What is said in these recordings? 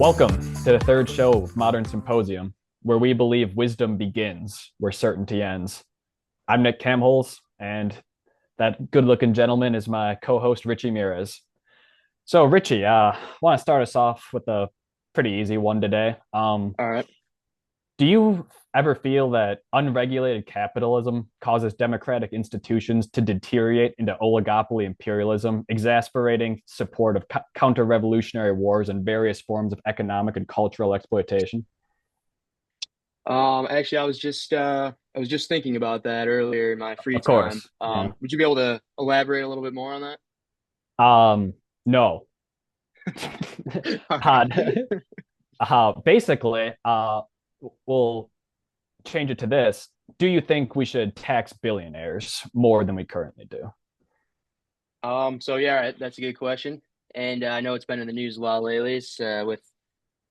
Welcome to the third show of Modern Symposium, where we believe wisdom begins where certainty ends. I'm Nick Camholes, and that good-looking gentleman is my co-host Richie Mires. So, Richie, want to start us off with a pretty easy one today. All right. Do you ever feel that unregulated capitalism causes democratic institutions to deteriorate into oligopoly imperialism, exasperating support of counter-revolutionary wars and various forms of economic and cultural exploitation? Actually, I was just thinking about that earlier in my free Of time. course. Yeah. Would you be able to elaborate a little bit more on that? No. All uh, right. basically, we'll change it to this. Do you think we should tax billionaires more than we currently do? So yeah, all right, that's a good question. And I know it's been in the news a lot lately with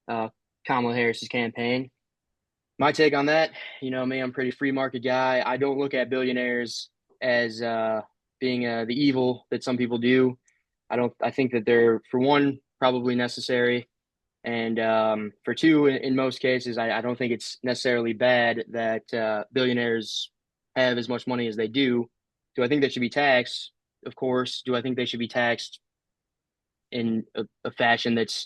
uh, Kamala Harris's campaign. My take on that, you know me, I'm a pretty free market guy. I don't look at billionaires as being the evil that some people do. I don't. I think that they're, for one, probably necessary. And for two, in most cases, I don't think it's necessarily bad that billionaires have as much money as they do. Do I think they should be taxed? Of course. Do I think they should be taxed in a fashion that's,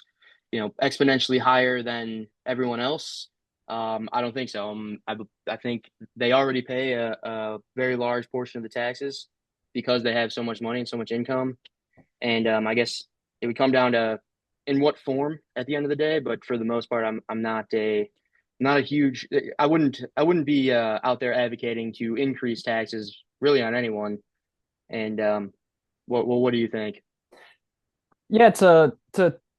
exponentially higher than everyone else? I don't think so. I think they already pay a very large portion of the taxes because they have so much money and so much income. And I guess it would come down to in what form at the end of the day. But for the most part, I'm not a huge. I wouldn't be out there advocating to increase taxes really on anyone. And what do you think? Yeah, it's a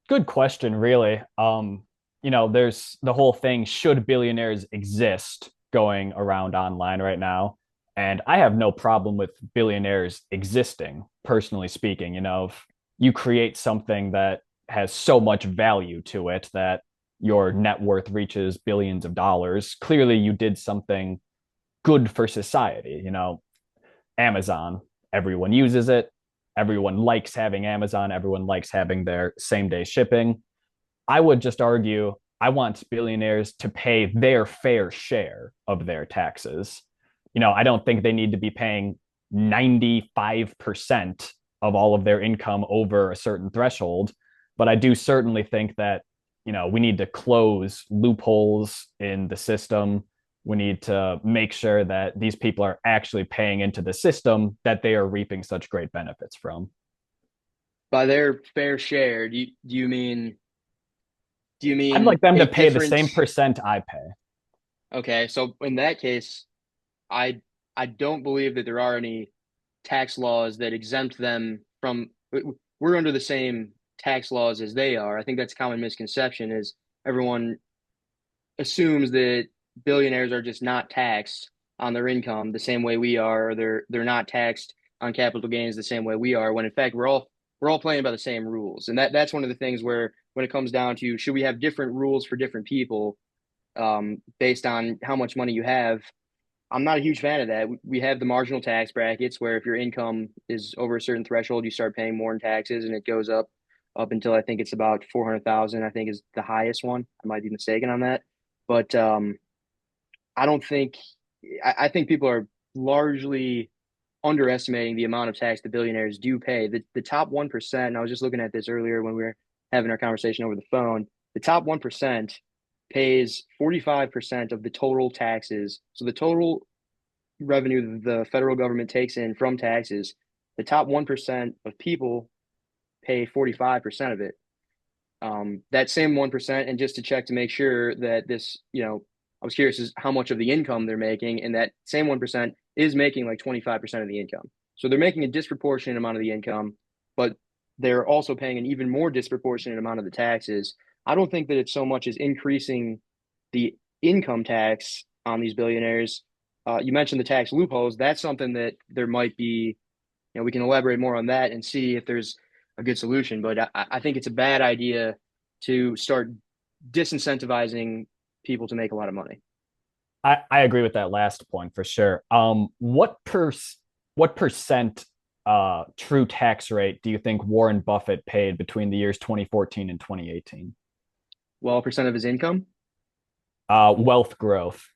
good question, really. There's the whole thing, should billionaires exist going around online right now? And I have no problem with billionaires existing, personally speaking. If you create something that has so much value to it that your net worth reaches billions of dollars, clearly you did something good for society. Amazon, everyone uses it. Everyone likes having Amazon. Everyone likes having their same day shipping. I would just argue I want billionaires to pay their fair share of their taxes. I don't think they need to be paying 95% of all of their income over a certain threshold. But I do certainly think that, we need to close loopholes in the system. We need to make sure that these people are actually paying into the system that they are reaping such great benefits from. By their fair share, do you mean I'd like them a to pay the different? same percent I pay. Okay, so in that case, I I don't believe that there are any tax laws that exempt them from. We're under the same tax laws as they are. I think that's a common misconception is everyone assumes that billionaires are just not taxed on their income the same way we are, or they're not taxed on capital gains the same way we are, when in fact we're all playing by the same rules. And that's one of the things where when it comes down to should we have different rules for different people based on how much money you have. I'm not a huge fan of that. We have the marginal tax brackets where if your income is over a certain threshold, you start paying more in taxes, and it goes up until I think it's about 400,000. I think is the highest one. I might be mistaken on that, but I don't think. I think people are largely underestimating the amount of tax the billionaires do pay. The top 1%. And I was just looking at this earlier when we were having our conversation over the phone. The top 1% pays 45% of the total taxes. So the total revenue the federal government takes in from taxes, the top 1% of people pay 45% of it. That same 1%, and just to check to make sure that this, I was curious is how much of the income they're making, and that same 1% is making like 25% of the income. So they're making a disproportionate amount of the income, but they're also paying an even more disproportionate amount of the taxes. I don't think that it's so much as increasing the income tax on these billionaires. You mentioned the tax loopholes. That's something that there might be, we can elaborate more on that and see if there's a good solution. But I think it's a bad idea to start disincentivizing people to make a lot of money. I agree with that last point for sure. What percent true tax rate do you think Warren Buffett paid between the years 2014 and 2018? Well, percent of his income. Wealth growth.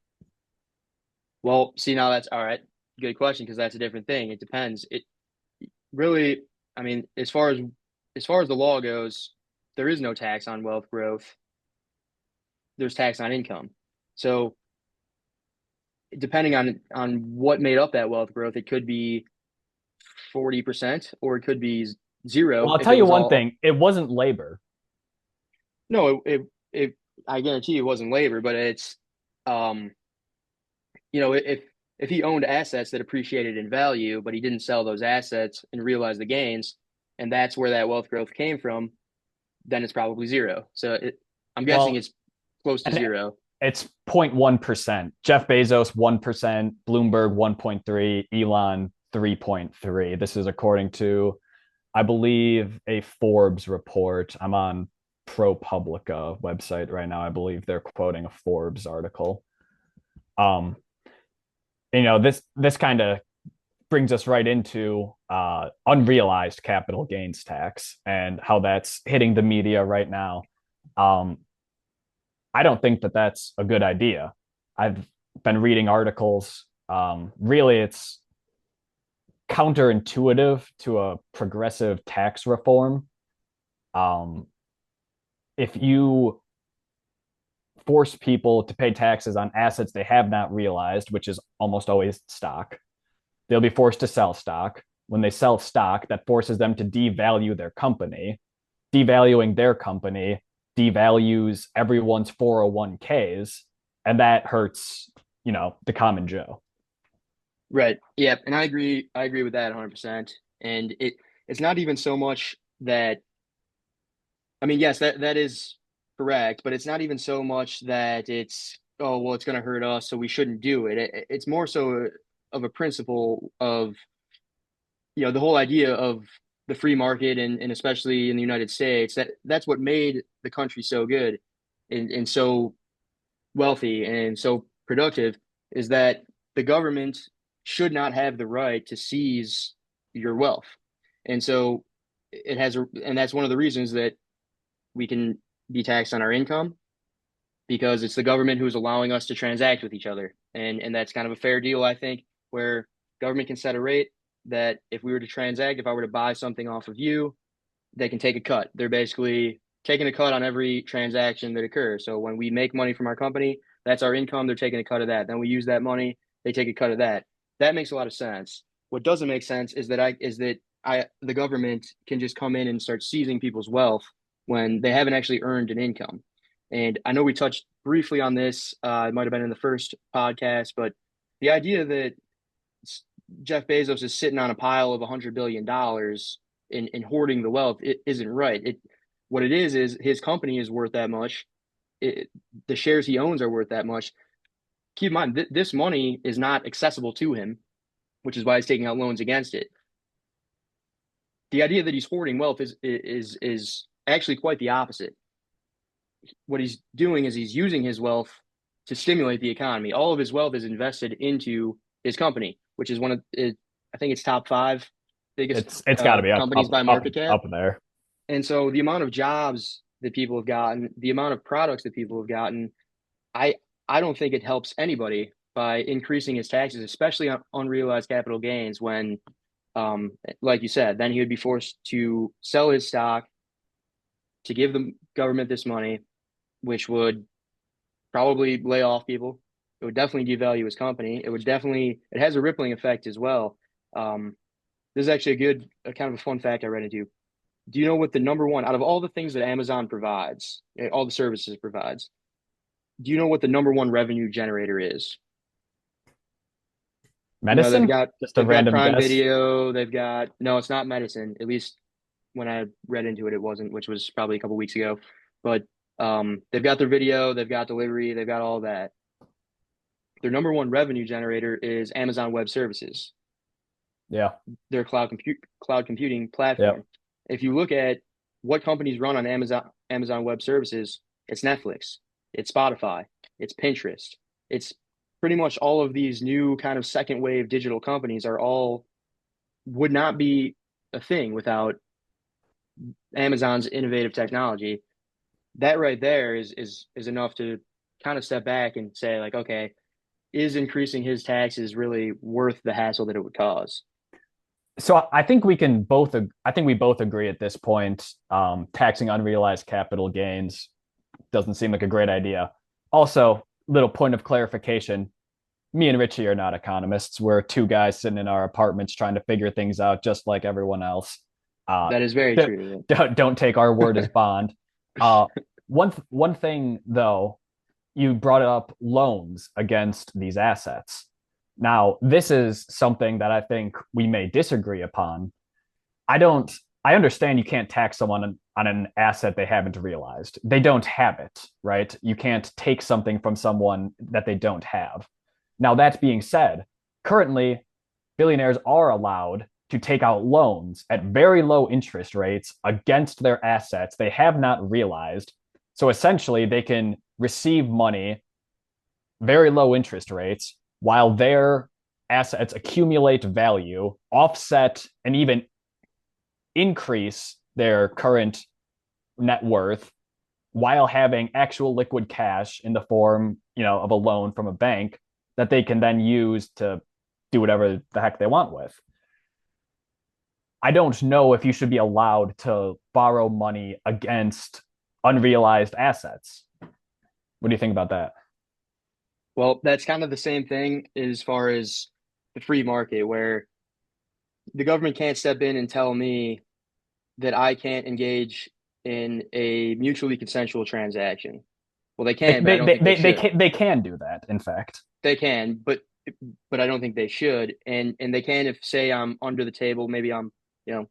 Well, see, now that's all right. Good question, because that's a different thing. It depends. It really, I mean, as far as the law goes, there is no tax on wealth growth. There's tax on income. So depending on what made up that wealth growth, it could be 40% or it could be Well, zero I'll if tell it you was one all. thing. It wasn't labor. No, I guarantee it wasn't labor, but it's um if he owned assets that appreciated in value, but he didn't sell those assets and realize the gains, and that's where that wealth growth came from, then it's probably zero. So I'm guessing Well, it's close to and zero. it's 0.1%. Jeff Bezos 1%, Bloomberg 1.3, Elon 3.3. This is according to, I believe, a Forbes report. I'm on ProPublica website right now. I believe they're quoting a Forbes article. Um, this kind of brings us right into unrealized capital gains tax and how that's hitting the media right now. Um, I don't think that that's a good idea. I've been reading articles. Really, it's counterintuitive to a progressive tax reform. Um, if you force people to pay taxes on assets they have not realized, which is almost always stock, they'll be forced to sell stock. When they sell stock, that forces them to devalue their company. Devaluing their company devalues everyone's 401ks, and that hurts, the common Joe. Right. Yeah, and I agree with that 100%. And it's not even so much that, I mean, yes, that is correct, but it's not even so much that it's, oh, well, it's going to hurt us, so we shouldn't do it. It's more so of a principle of, the whole idea of the free market, and especially in the United States, that's what made the country so good and so wealthy and so productive, is that the government should not have the right to seize your wealth. And so and that's one of the reasons that we can be taxed on our income, because it's the government who's allowing us to transact with each other. And that's kind of a fair deal, I think, where government can set a rate that if we were to transact, if I were to buy something off of you, they can take a cut. They're basically taking a cut on every transaction that occurs. So when we make money from our company, that's our income. They're taking a cut of that. Then we use that money, they take a cut of that. That makes a lot of sense. What doesn't make sense is that the government can just come in and start seizing people's wealth when they haven't actually earned an income. And I know we touched briefly on this. It might have been in the first podcast, but the idea that Jeff Bezos is sitting on a pile of $100 billion and hoarding the wealth, it isn't right. What it is his company is worth that much. The shares he owns are worth that much. Keep in mind, this money is not accessible to him, which is why he's taking out loans against it. The idea that he's hoarding wealth is actually quite the opposite. What he's doing is he's using his wealth to stimulate the economy. All of his wealth is invested into his company, which is I think it's top five biggest It's got to be up companies up by up market cap. up there. And so the amount of jobs that people have gotten, the amount of products that people have gotten, I I don't think it helps anybody by increasing his taxes, especially on unrealized capital gains. When, like you said, then he would be forced to sell his stock to give the government this money, which would probably lay off people. It would definitely devalue his company. It has a rippling effect as well. Um, this is actually a kind of a fun fact I read into. Do you know what the number one, out of all the things that Amazon provides, all the services it provides, do you know what the number one revenue generator is? They've Medicine? got Just a they've got random Prime guess. Video, they've got no, it's not medicine. At least when I read into it, it wasn't, which was probably a couple weeks ago. But they've got their video, they've got delivery, they've got all that. Their number one revenue generator is Amazon Web Services, Yeah. their cloud computing platform. Yep. If you look at what companies run on Amazon Web Services, it's Netflix, it's Spotify, it's Pinterest, it's pretty much all of these new kind of second wave digital companies are all would not be a thing without Amazon's innovative technology. that right there is enough to kind of step back and say like, okay, is increasing his taxes really worth the hassle that it would cause? So I think we can both. I think we both agree at this point. Taxing unrealized capital gains doesn't seem like a great idea. Also, little point of clarification: me and Richie are not economists. We're two guys sitting in our apartments trying to figure things out, just like everyone else. Uh, That is very true. don't take our word as bond. Uh, one thing though, you brought up loans against these assets. Now, this is something that I think we may disagree upon. I don't, I understand you can't tax someone on an asset they haven't realized. They don't have it, right? You can't take something from someone that they don't have. Now, that being said, currently, billionaires are allowed to take out loans at very low interest rates against their assets they have not realized. So essentially, they can receive money, very low interest rates, while their assets accumulate value, offset, and even increase their current net worth while having actual liquid cash in the form, of a loan from a bank that they can then use to do whatever the heck they want with. I don't know if you should be allowed to borrow money against unrealized assets. What do you think about that? Well, that's kind of the same thing as far as the free market, where the government can't step in and tell me that I can't engage in a mutually consensual transaction. Well, they They can, but I they don't they think they they, they should. can they can do that. In fact, They can, but I don't think they should. And they can if say I'm under the table, maybe I'm,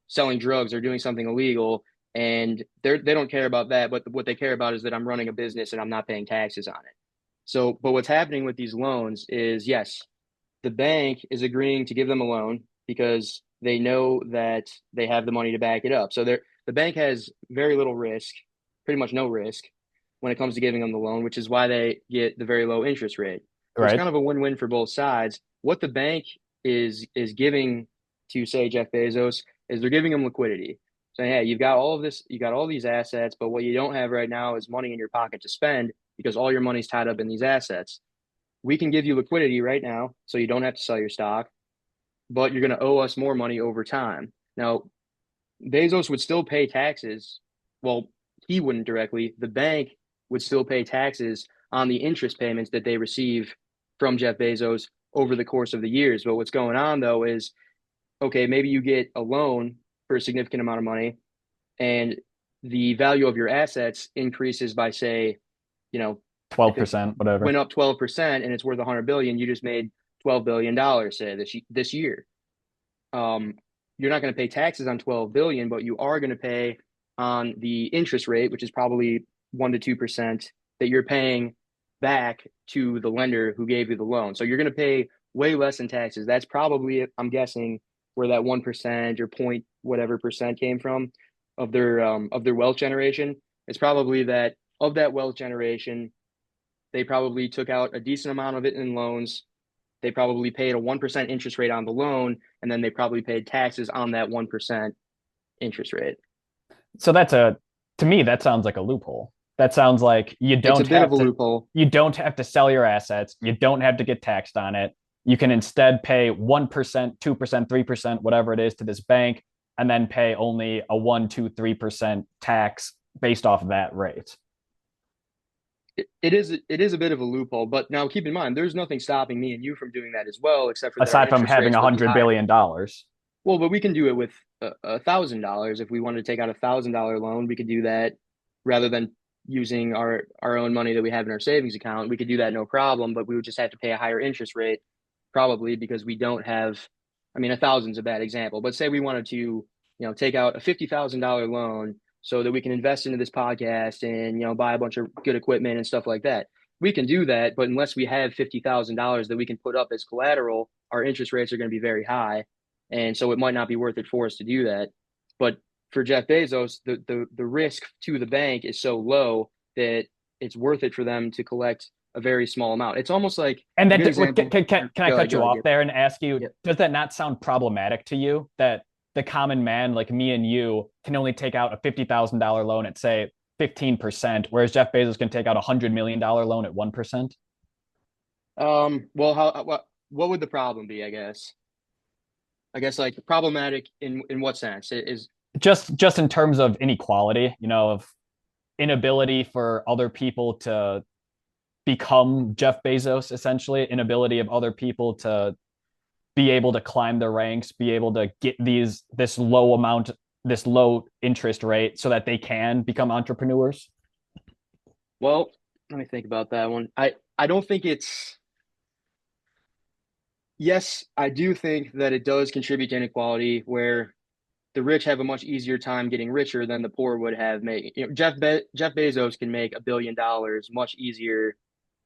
selling drugs or doing something illegal, and they don't care about that, but what they care about is that I'm running a business and I'm not paying taxes on it. So, but what's happening with these loans is yes, the bank is agreeing to give them a loan because they know that they have the money to back it up. So the bank has very little risk, pretty much no risk when it comes to giving them the loan, which is why they get the very low interest rate. So it's right? kind of a win-win for both sides. What the bank is giving to say Jeff Bezos is they're giving him liquidity. So yeah, you've got all of this, you got all these assets, but what you don't have right now is money in your pocket to spend because all your money's tied up in these assets. We can give you liquidity right now, so you don't have to sell your stock, but you're going to owe us more money over time. Now, Bezos would still pay taxes. Well, he wouldn't directly. The bank would still pay taxes on the interest payments that they receive from Jeff Bezos over the course of the years. But what's going on though is okay, maybe you get a loan for a significant amount of money and the value of your assets increases by say, twelve if it percent, whatever. went up 12% and it's worth 100 billion, you just made $12 billion say this year. Um, you're not going to pay taxes on 12 billion, but you are going to pay on the interest rate, which is probably 1 to 2% that you're paying back to the lender who gave you the loan. So you're going to pay way less in taxes. That's probably, I'm guessing, where that 1% or point whatever percent came from of their wealth generation. It's probably that of that wealth generation, they probably took out a decent amount of it in loans. They probably paid a 1% interest rate on the loan, and then they probably paid taxes on that 1% interest rate. So to me, that sounds like a loophole. That sounds like It's a bit of a loophole. you don't have to sell your assets. You don't have to get taxed on it. You can instead pay 1%, 2%, 3%, whatever it is to this bank, and then pay only a 1, 2, 3% tax based off of that rate. It is a bit of a loophole, but now keep in mind, there's nothing stopping me and you from doing that as well, except for that our Aside from interest having rates a would be hundred higher. billion dollars. Well, but we can do it with $1,000 if we wanted to take out $1,000 loan. We could do that rather than using our own money that we have in our savings account. We could do that no problem, but we would just have to pay a higher interest rate probably because we don't have. I mean, 1,000 is a bad example, but say we wanted to, take out a $50,000 loan so that we can invest into this podcast and buy a bunch of good equipment and stuff like that. We can do that, but unless we have $50,000 that we can put up as collateral, our interest rates are going to be very high, and so it might not be worth it for us to do that. But for Jeff Bezos, the risk to the bank is so low that it's worth it for them to collect a very small amount. It's almost like And a good that example. can I Go ahead, cut go you ahead. off Yeah. there and ask you, Yeah. does that not sound problematic to you that the common man like me and you can only take out a $50,000 loan at say 15%, whereas Jeff Bezos can take out $100 million loan at 1%. Well, what would the problem be, I guess? I guess like problematic in what sense? It is Just in terms of inequality, of inability for other people to become Jeff Bezos, essentially, inability of other people to be able to climb the ranks, be able to get this low interest rate so that they can become entrepreneurs. well, let me think about that one. I don't think it's yes, I do think that it does contribute to inequality where the rich have a much easier time getting richer than the poor would have made. Jeff Bezos can make $1 billion much easier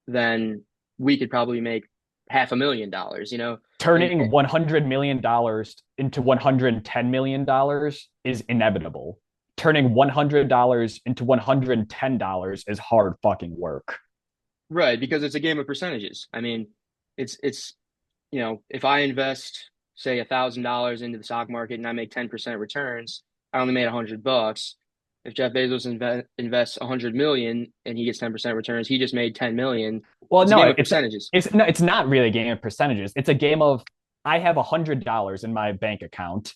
than we could probably make $500,000. And Turning $100 million into $110 million is inevitable. Turning $100 into $110 is hard fucking work. right, because it's a game of percentages. I mean, it's if I invest say $1,000 into the stock market and I make 10% returns, I only made $100. If Jeff Bezos invests 100 million and he gets 10% returns, he just made 10 million. Well, It's a game no, of percentages. it's not really a game of percentages. It's a game of I have $100 in my bank account.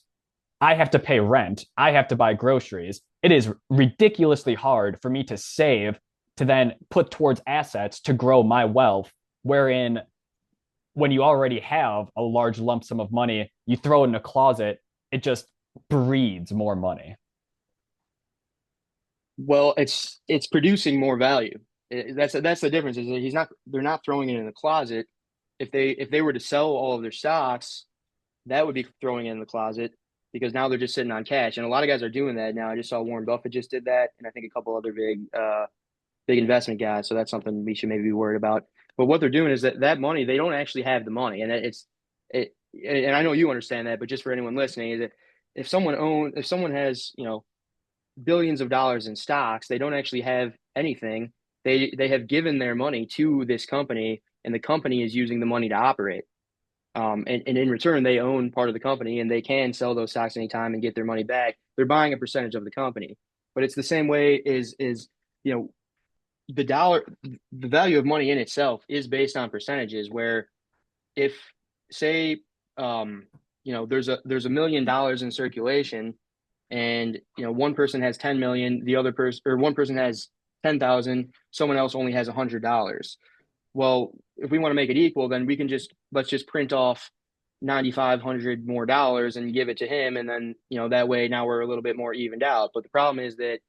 I have to pay rent. I have to buy groceries. It is ridiculously hard for me to save to then put towards assets to grow my wealth. Wherein, when you already have a large lump sum of money, you throw it in a closet, it just breeds more money. Well, it's producing more value. That's the difference. Is that they're not throwing it in the closet. If they were to sell all of their stocks, that would be throwing it in the closet because now they're just sitting on cash. And a lot of guys are doing that now. I just saw Warren Buffett just did that, and I think a couple other big investment guys. So that's something we should maybe be worried about. But what they're doing is that money, they don't actually have the money, and and I know you understand that, but just for anyone listening, is that if someone has billions of dollars in stocks, they don't actually have anything. They have given their money to this company, and the company is using the money to operate. And in return, they own part of the company, and they can sell those stocks anytime and get their money back. They're buying a percentage of the company, but it's the same way is you know the dollar, the value of money in itself is based on percentages. Where if say there's $1 million in circulation and one person has 10 million, the other person or one person has 10,000, someone else only has $100. Well, if we want to make it equal, then let's just print off 9,500 more dollars and give it to him, and then that way now we're a little bit more evened out. But the problem is that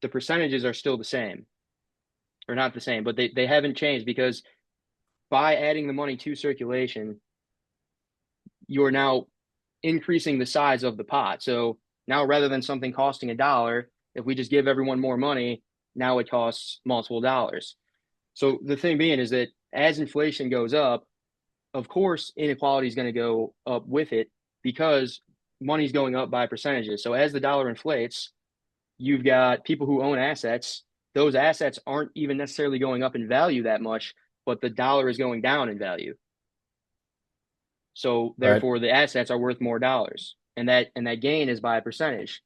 the percentages are still the same, or not the same, but they haven't changed because by adding the money to circulation, you're now increasing the size of the pot. So now rather than something costing $1, if we just give everyone more money, now it costs multiple dollars. So the thing being is that as inflation goes up, of course, inequality is going to go up with it because money's going up by percentages. So as the dollar inflates, you've got people who own assets. Those assets aren't even necessarily going up in value that much, but the dollar is going down in value. So Right. therefore, the assets are worth more dollars, and that gain is by a percentage.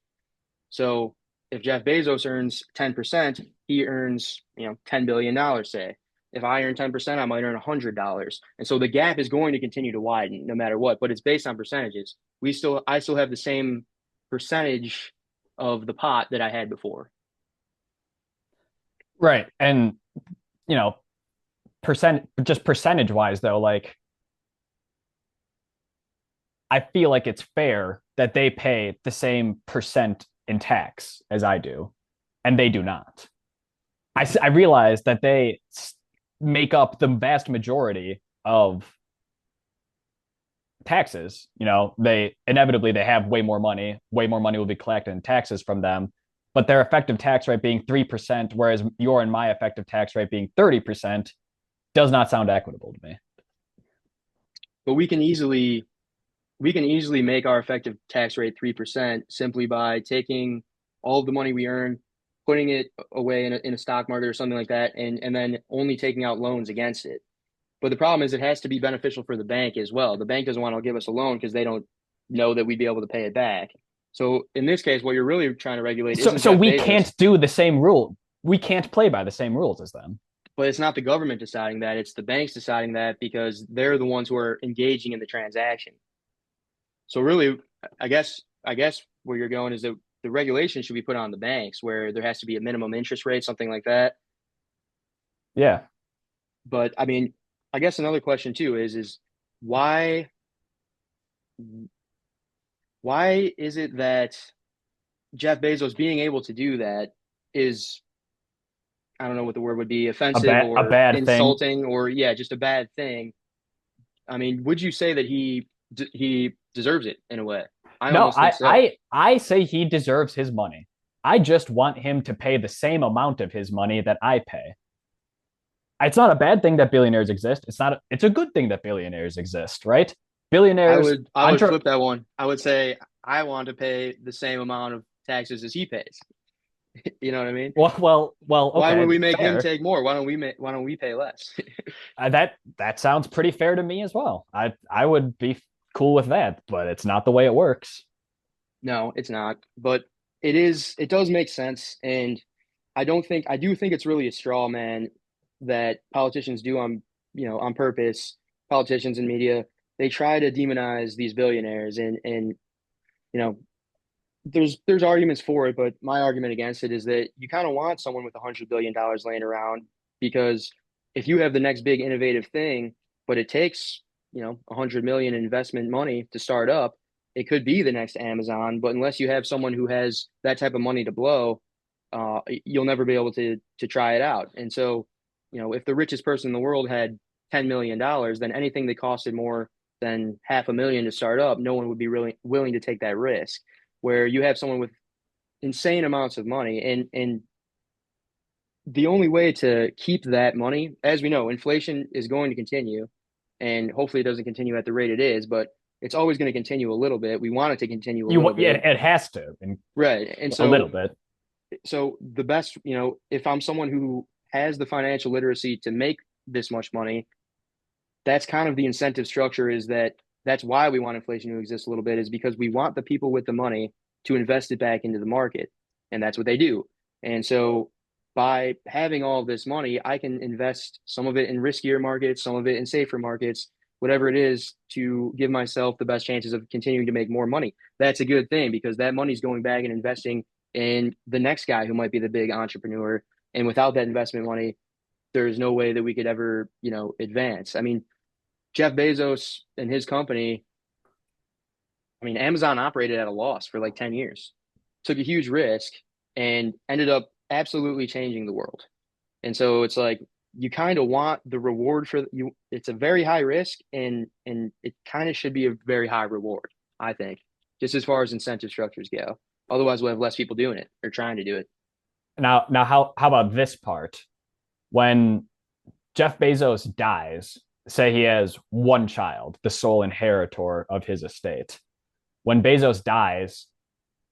So if Jeff Bezos earns 10%, he earns $10 billion. Say if I earn 10%, I might earn $100, and so the gap is going to continue to widen no matter what. But it's based on percentages. I still have the same percentage of the pot that I had before. Right. And, you know, just percentage wise, though, like, I feel like it's fair that they pay the same percent in tax as I do, and they do not. I realize that they make up the vast majority of taxes. They inevitably they have way more money will be collected in taxes from them, but their effective tax rate being 3%, whereas your and my effective tax rate being 30%, does not sound equitable to me. But we can easily make our effective tax rate 3% simply by taking all of the money we earn, putting it away in a stock market or something like that, and then only taking out loans against it. But the problem is it has to be beneficial for the bank as well. The bank doesn't want to give us a loan because they don't know that we'd be able to pay it back. So in this case, what you're really trying to regulate So isn't so Jeff we Bezos, can't do the same rule. We can't play by the same rules as them. but it's not the government deciding that. It's the banks deciding that because they're the ones who are engaging in the transaction. So really, I guess where you're going is that the regulation should be put on the banks, where there has to be a minimum interest rate, something like that. Yeah. But I mean, I guess another question too is why why is it that Jeff Bezos being able to do that is, I don't know what the word would be, offensive A or bad thing. insulting or yeah, just a bad thing. I mean, would you say that he deserves it in a way? I No, almost think so. I say he deserves his money. I just want him to pay the same amount of his money that I pay. It's not a bad thing that billionaires exist. It's a good thing that billionaires exist, right? I Billionaires would I would entre flip that one. I would say I want to pay the same amount of taxes as he pays. You know what I mean? well, Why would okay, we make him fair. take more? Why don't we pay less? That sounds pretty fair to me as well. I would be cool with that, but it's not the way it works. No, it's not. But it does make sense. And I do think it's really a straw man that politicians do on purpose. Politicians and media, they try to demonize these billionaires and, you know, there's arguments for it, but my argument against it is that you kind of want someone with $100 billion laying around because if you have the next big innovative thing, but it takes 100 million in investment money to start up, it could be the next Amazon. But unless you have someone who has that type of money to blow, you'll never be able to try it out. And so, if the richest person in the world had $10 million, then anything that costed more than 500,000 to start up, no one would be really willing to take that risk where you have someone with insane amounts of money and the only way to keep that money, as we know, inflation is going to continue and hopefully it doesn't continue at the rate it is, but it's always going to continue a little bit. We want it to continue a little Yeah, bit. it has to, and Right. And a little so bit. the best, if I'm someone who has the financial literacy to make this much money, that's kind of the incentive structure is that's why we want inflation to exist a little bit is because we want the people with the money to invest it back into the market. And that's what they do. And so by having all this money, I can invest some of it in riskier markets, some of it in safer markets, whatever it is to give myself the best chances of continuing to make more money. That's a good thing because that money's going back and investing in the next guy who might be the big entrepreneur. And without that investment money, there's no way that we could ever, advance. I mean, Jeff Bezos and his company, I mean, Amazon operated at a loss for like 10 years, took a huge risk, and ended up absolutely changing the world. And so it's like you kind of want the reward for you. It's a very high risk, and it kind of should be a very high reward, I think, just as far as incentive structures go. Otherwise, we'll have less people doing it or trying to do it. Now, how about this part? When Jeff Bezos dies, say he has one child, the sole inheritor of his estate. When Bezos dies,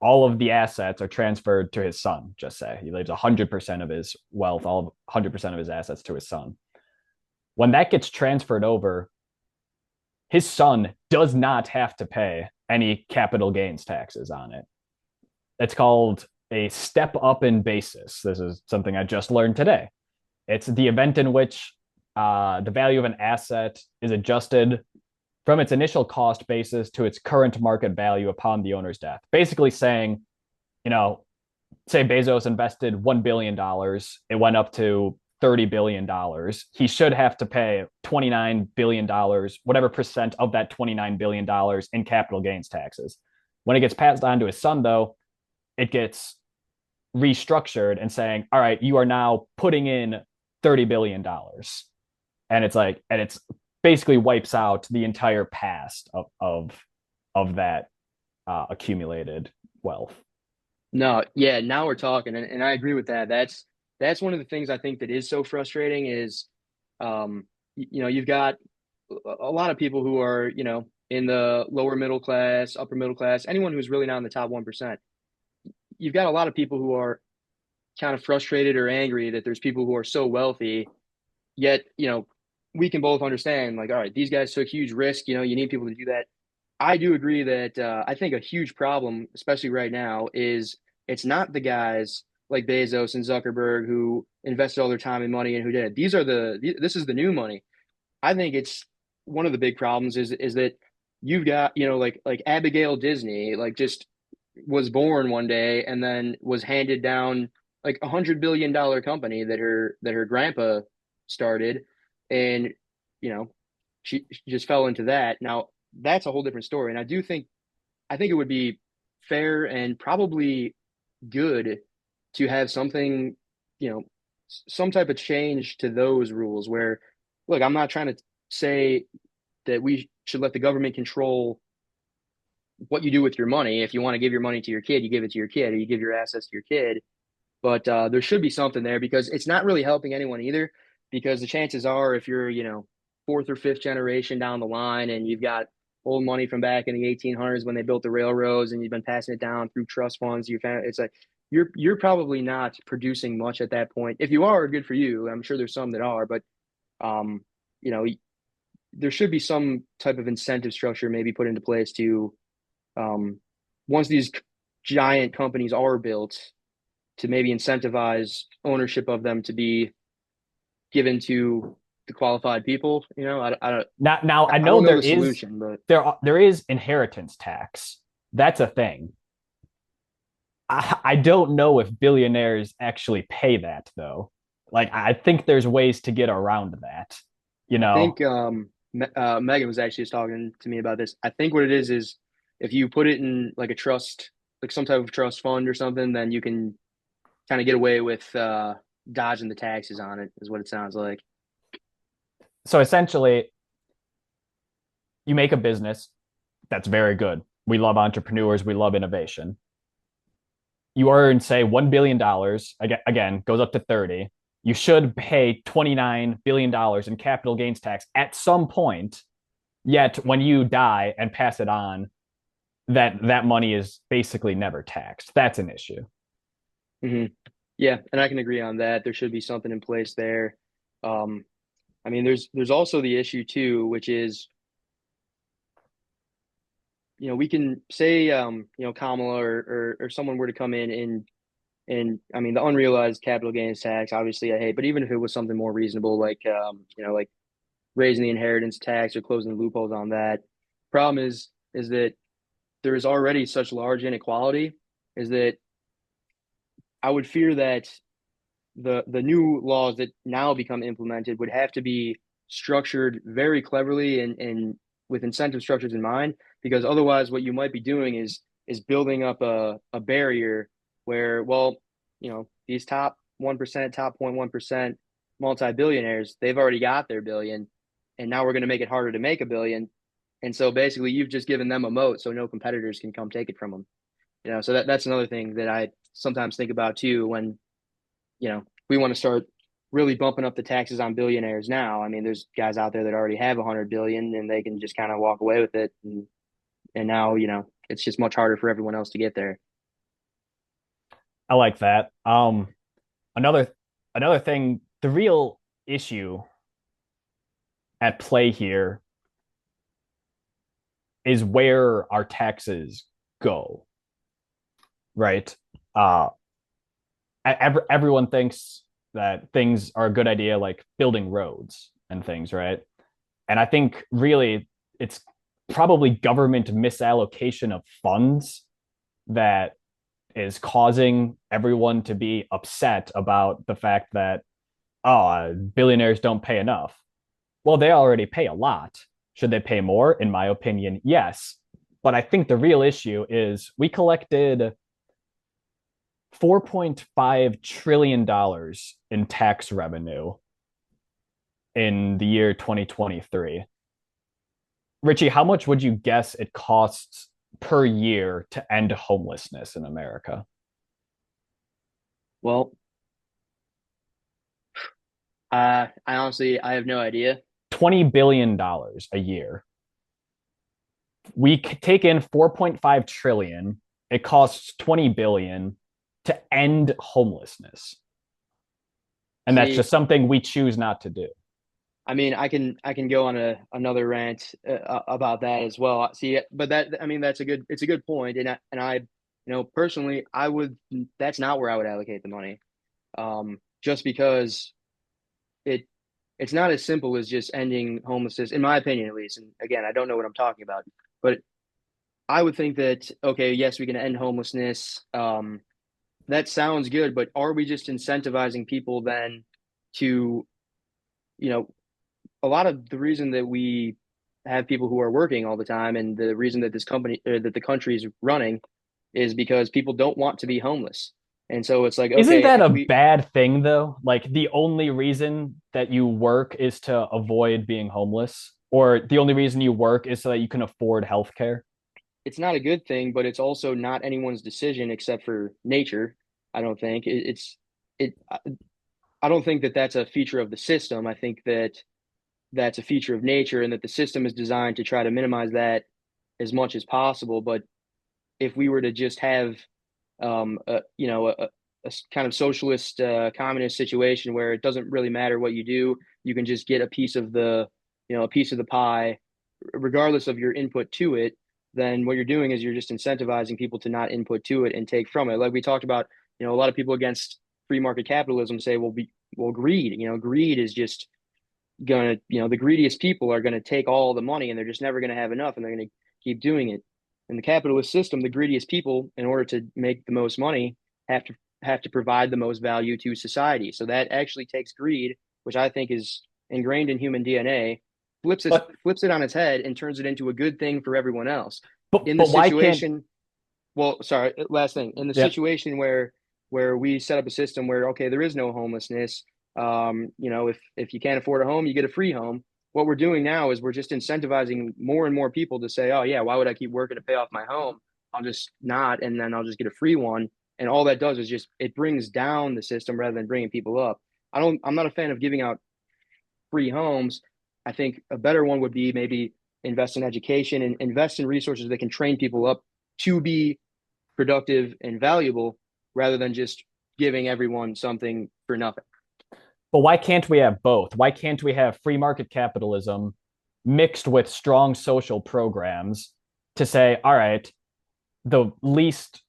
all of the assets are transferred to his son, just say. He leaves 100% of his wealth, all of 100% of his assets to his son. When that gets transferred over, his son does not have to pay any capital gains taxes on it. It's called a step up in basis. This is something I just learned today. It's the event in which the value of an asset is adjusted from its initial cost basis to its current market value upon the owner's death. Basically saying, you know, say Bezos invested $1 billion, it went up to $30 billion. He should have to pay $29 billion, whatever percent of that $29 billion in capital gains taxes. When it gets passed on to his son, though, it gets restructured and saying, all right, you are now putting in $30 billion. And it's basically wipes out the entire past of that accumulated wealth. No, yeah, now we're talking, and I agree with that. That's one of the things I think that is so frustrating is, you've got a lot of people who are, in the lower middle class, upper middle class, anyone who's really not in the top 1%. You've got a lot of people who are kind of frustrated or angry that there's people who are so wealthy, yet, we can both understand, like, all right, these guys took huge risk, you need people to do that. I do agree that I think a huge problem, especially right now, is it's not the guys like Bezos and Zuckerberg who invested all their time and money and who did it. This is the new money. I think it's one of the big problems is that you've got, like Abigail Disney, like just was born one day and then was handed down like $100 billion company that her grandpa started, and you know she just fell into that. Now that's a whole different story, and I think it would be fair and probably good to have something, some type of change to those rules where, look, I'm not trying to say that we should let the government control what you do with your money. If you want to give your money to your kid, you give it to your kid, or you give your assets to your kid. But there should be something there because it's not really helping anyone either. Because the chances are, if you're, fourth or fifth generation down the line, and you've got old money from back in the 1800s when they built the railroads, and you've been passing it down through trust funds, it's like you're probably not producing much at that point. If you are, good for you. I'm sure there's some that are, but um, you know, there should be some type of incentive structure maybe put into place to, um, once these giant companies are built, to maybe incentivize ownership of them to be given to the qualified people. Now I I don't know know there the is solution, but there is inheritance tax. That's a thing. I don't know if billionaires actually pay that though. Like I think there's ways to get around that. You I know, think Megan was actually just talking to me about this. I think what it is if you put it in like a trust, like some type of trust fund or something, then you can kind of get away with dodging the taxes on it, is what it sounds like. so essentially you make a business that's very good. We love entrepreneurs, we love innovation. You earn say $1 billion, again goes up to 30. You should pay $29 billion in capital gains tax at some point. Yet when you die and pass it on, that money is basically never taxed. That's an issue. Hmm. Yeah, and I can agree on that. There should be something in place there. Um, I mean, there's also the issue too, which is, we can say, Kamala or someone were to come in and I mean, the unrealized capital gains tax, obviously I hate, but even if it was something more reasonable, like, like raising the inheritance tax or closing the loopholes on that. Problem is that there is already such large inequality, is that I would fear that the new laws that now become implemented would have to be structured very cleverly and with incentive structures in mind, because otherwise what you might be doing is building up a barrier where, well, these top 1%, top 0.1% multi-billionaires, they've already got their billion, and now we're going to make it harder to make a billion. And so basically you've just given them a moat so no competitors can come take it from them. So that's another thing that I sometimes think about too when, we want to start really bumping up the taxes on billionaires now. I mean, there's guys out there that already have 100 billion and they can just kind of walk away with it. And now, it's just much harder for everyone else to get there. I like that. Another another thing, the real issue at play here is where our taxes go, right? Uh, everyone thinks that things are a good idea, like building roads and things, right? And I think really it's probably government misallocation of funds that is causing everyone to be upset about the fact that, oh, billionaires don't pay enough. Well, they already pay a lot. Should they pay more? In my opinion, yes. But I think the real issue is we collected $4.5 trillion in tax revenue in the year 2023. Richie, how much would you guess it costs per year to end homelessness in America? Well, I honestly, I have no idea. $20 billion a year. We take in 4.5 trillion. It costs 20 billion to end homelessness. And that's See, just something we choose not to do. I mean, I can go on another rant about that as well. See, but that I mean it's a good point, and I personally I would that's not where I would allocate the money. Just because it it's not as simple as just ending homelessness, in my opinion, at least. And again, I don't know what I'm talking about, but I would think that okay, yes, we can end homelessness. That sounds good, but are we just incentivizing people then to, you know, a lot of the reason that we have people who are working all the time and the reason that this company that the country is running is because people don't want to be homeless. And so it's like, Isn't okay, that if a we, bad thing though? Like the only reason that you work is to avoid being homeless, or the only reason you work is so that you can afford healthcare? it's not a good thing, but it's also not anyone's decision except for nature. I don't think it, I don't think that that's a feature of the system. I think that that's a feature of nature and that the system is designed to try to minimize that as much as possible. But if we were to just have a kind of socialist communist situation where it doesn't really matter what you do, you can just get a piece of a piece of the pie, regardless of your input to it. Then what you're doing is you're just incentivizing people to not input to it and take from it. Like we talked about, a lot of people against free market capitalism say, well, greed. Greed is just gonna, the greediest people are gonna take all the money and they're just never gonna have enough and they're gonna keep doing it. In the capitalist system, the greediest people, in order to make the most money, have to provide the most value to society. So that actually takes greed, which I think is ingrained in human DNA, But flips it on its head and turns it into a good thing for everyone else. In the but why can't situation, well, sorry, last thing. In the yeah. situation where we set up a system where okay, there is no homelessness. If you can't afford a home, you get a free home. What we're doing now is we're just incentivizing more and more people to say, oh yeah, why would I keep working to pay off my home? I'll just not, and then I'll just get a free one. And all that does is just it brings down the system rather than bringing people up. I'm not a fan of giving out free homes. I think a better one would be maybe invest in education and invest in resources that can train people up to be productive and valuable rather than just giving everyone something for nothing. But why can't we have both? Why can't we have free market capitalism mixed with strong social programs to say, all right, the least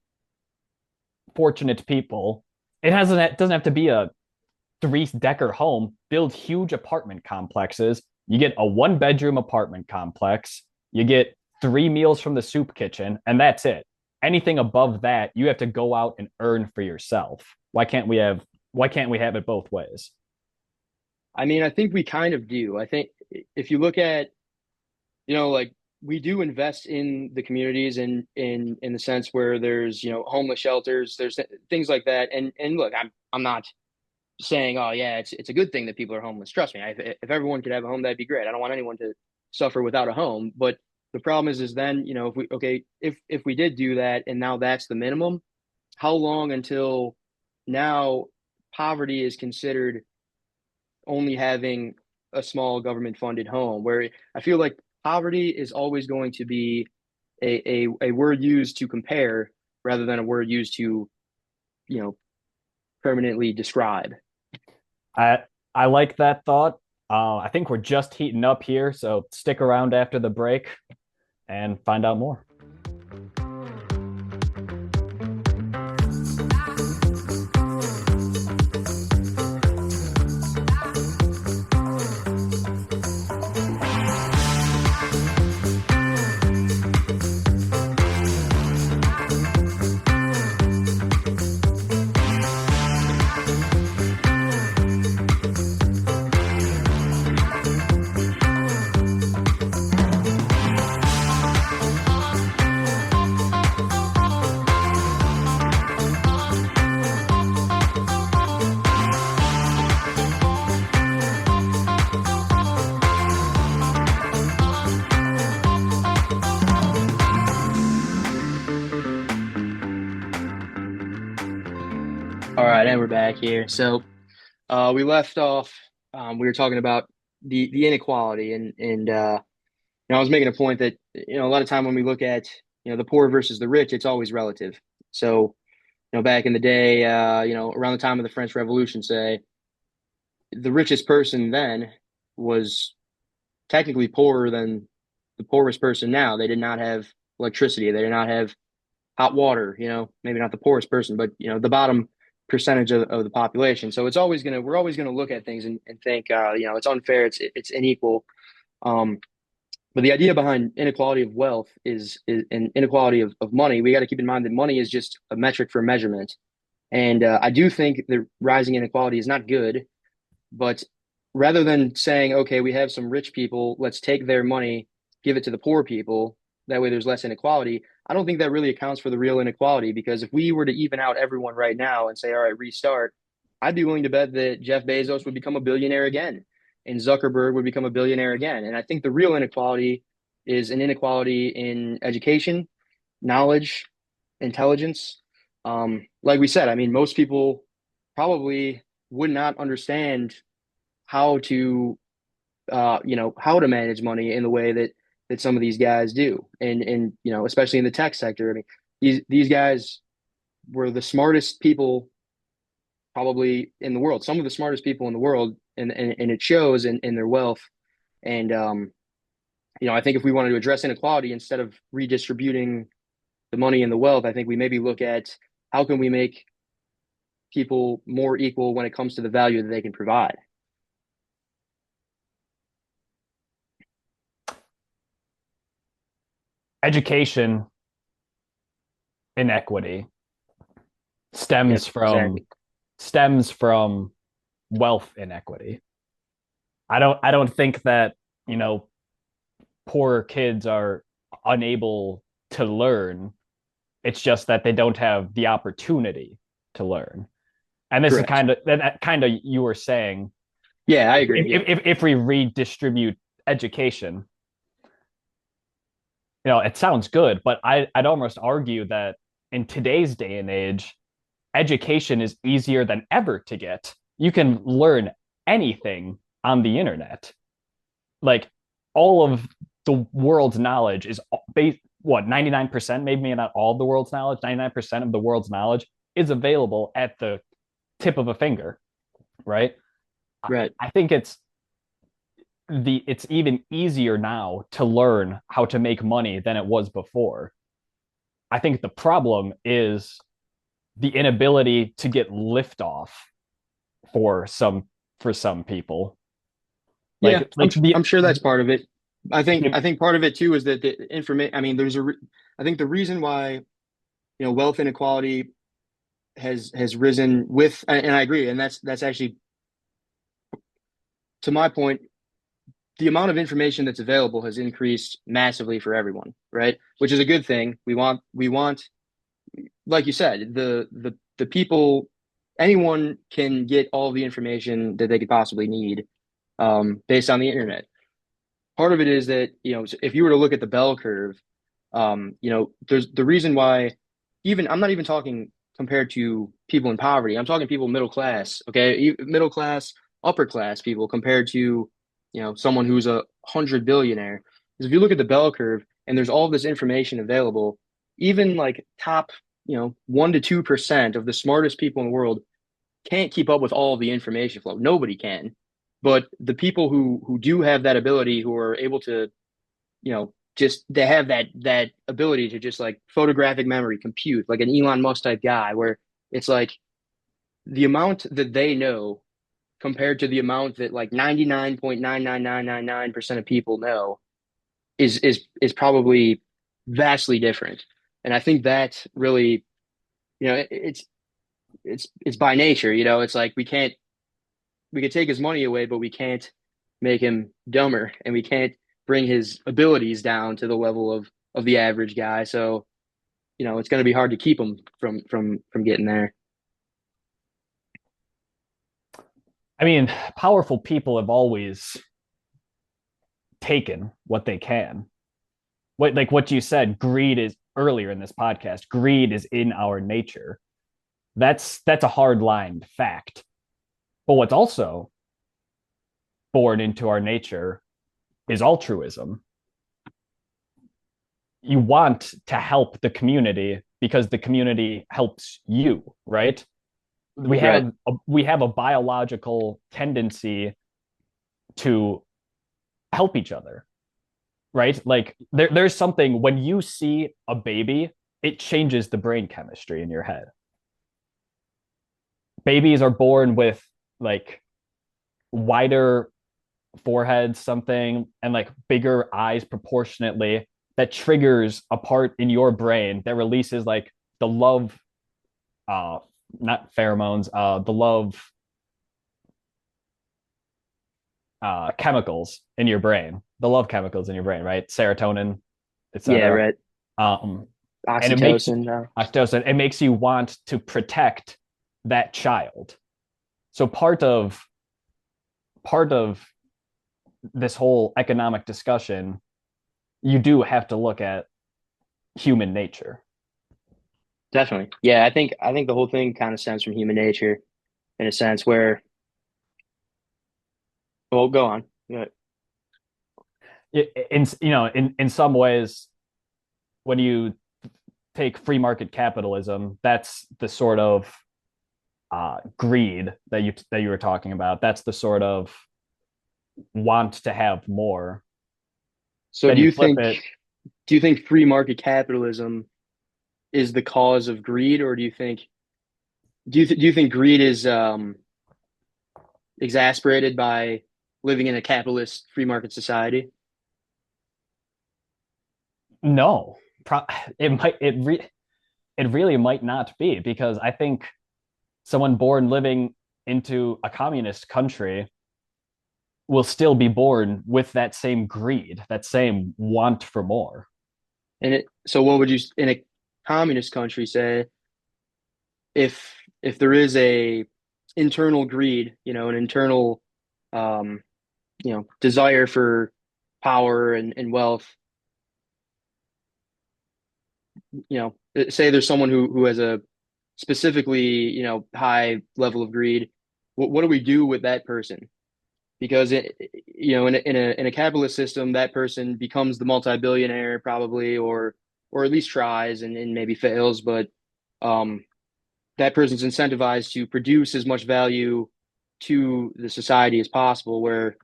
fortunate people, it doesn't have to be a three-decker home. Build huge apartment complexes. You get a one-bedroom apartment complex. You get 3 meals from the soup kitchen, and that's it. Anything above that, you have to go out and earn for yourself. Why can't we have it both ways? I mean, I think we kind of do. I think if you look at, like we do invest in the communities in the sense where there's, homeless shelters, there's things like that. And look, I'm not saying, oh yeah, it's a good thing that people are homeless. Trust me, if everyone could have a home, that'd be great. I don't want anyone to suffer without a home. But the problem is then, if we did do that, and now that's the minimum, how long until now poverty is considered only having a small government funded home? Where I feel like poverty is always going to be a word used to compare rather than a word used to, you know, permanently describe. I I like that thought. I think we're just heating up here, so stick around after the break and find out more. All right, and we're back here. So we left off. We were talking about the inequality, and I was making a point that a lot of time when we look at the poor versus the rich, it's always relative. So back in the day, around the time of the French Revolution, say the richest person then was technically poorer than the poorest person now. They did not have electricity. They did not have hot water, maybe not the poorest person, but the bottom percentage of the population. So we're always gonna look at things and think, it's unfair, it's unequal. Um, but the idea behind inequality of wealth is an inequality of money. We got to keep in mind that money is just a metric for measurement. And I do think that rising inequality is not good, but rather than saying, okay, we have some rich people, let's take their money, give it to the poor people, that way there's less inequality. I don't think that really accounts for the real inequality, because if we were to even out everyone right now and say, all right, restart, I'd be willing to bet that Jeff Bezos would become a billionaire again and Zuckerberg would become a billionaire again. And I think the real inequality is an inequality in education, knowledge, intelligence. Like we said, I mean, most people probably would not understand how to how to manage money in the way that some of these guys do, and especially in the tech sector. I mean, these guys were the smartest people probably in the world, some of the smartest people in the world, and it shows in their wealth. And I think if we wanted to address inequality instead of redistributing the money and the wealth, I think we maybe look at how can we make people more equal when it comes to the value that they can provide. Education inequity Yeah, stems from exactly. stems from wealth inequity. I don't think that, you know, poorer kids are unable to learn. It's just that they don't have the opportunity to learn. And this is Correct. kind of you were saying, Yeah, I agree. Yeah. if we redistribute education, it sounds good, but I'd almost argue that in today's day and age, education is easier than ever to get. You can learn anything on the internet. Like, all of the world's knowledge is based, what, 99%, maybe not all the world's knowledge, 99% of the world's knowledge is available at the tip of a finger, right? Right. I think it's even easier now to learn how to make money than it was before. I think the problem is the inability to get liftoff for some people. Yeah, Like I'm sure that's part of it. I the think part of it too is that the information. I mean, I think the reason why wealth inequality has risen with, and I agree, and that's actually, to my point, the amount of information that's available has increased massively for everyone, right? Which is a good thing. We want, like you said, the people, anyone can get all the information that they could possibly need, based on the internet. Part of it is that, if you were to look at the bell curve, there's the reason why, even I'm not even talking compared to people in poverty. I'm talking people middle class, okay? Middle class, upper class people compared to, someone who's 100 billionaire. Because if you look at the bell curve and there's all this information available, even like top, 1 to 2% of the smartest people in the world can't keep up with all of the information flow. Nobody can. But the people who do have that ability, who are able to, just they have that ability to just like photographic memory, compute, like an Elon Musk type guy, where it's like the amount that they know compared to the amount that like 99.99999% of people know is probably vastly different. And I think that really, it's by nature, it's like we could take his money away, but we can't make him dumber, and we can't bring his abilities down to the level of the average guy. So, it's going to be hard to keep him from getting there. I mean, powerful people have always taken what they can. What you said, greed is earlier in this podcast, greed is in our nature. That's a hard line fact. But what's also born into our nature is altruism. You want to help the community because the community helps you, right? We Right. have we have a biological tendency to help each other, right? Like there's something when you see a baby, it changes the brain chemistry in your head. Babies are born with like wider foreheads, something, and like bigger eyes proportionately that triggers a part in your brain that releases like the love, uh, not pheromones, the love chemicals in your brain, the love chemicals in your brain, right? Serotonin, Yeah, etc. right. Um, and it makes Oxytocin. oxytocin. It makes you want to protect that child. So part of this whole economic discussion, you do have to look at human nature. Definitely. Yeah, I think the whole thing kind of stems from human nature in a sense where, well, go on. Yeah. In some ways, when you take free market capitalism, that's the sort of greed that you were talking about. That's the sort of want to have more. So Then do you you flip think it. do you think free market capitalism is the cause of greed, or do you think greed is exasperated by living in a capitalist free market society? No, it might it really might not be because I think someone born living into a communist country will still be born with that same greed, that same want for more. So what would you in a communist country say if there is a internal greed, an internal um, desire for power and wealth, say there's someone who has a specifically, high level of greed. What do we do with that person? Because in a capitalist system, that person becomes the multi-billionaire probably, or at least tries and maybe fails, but um, that person's incentivized to produce as much value to the society as possible. Where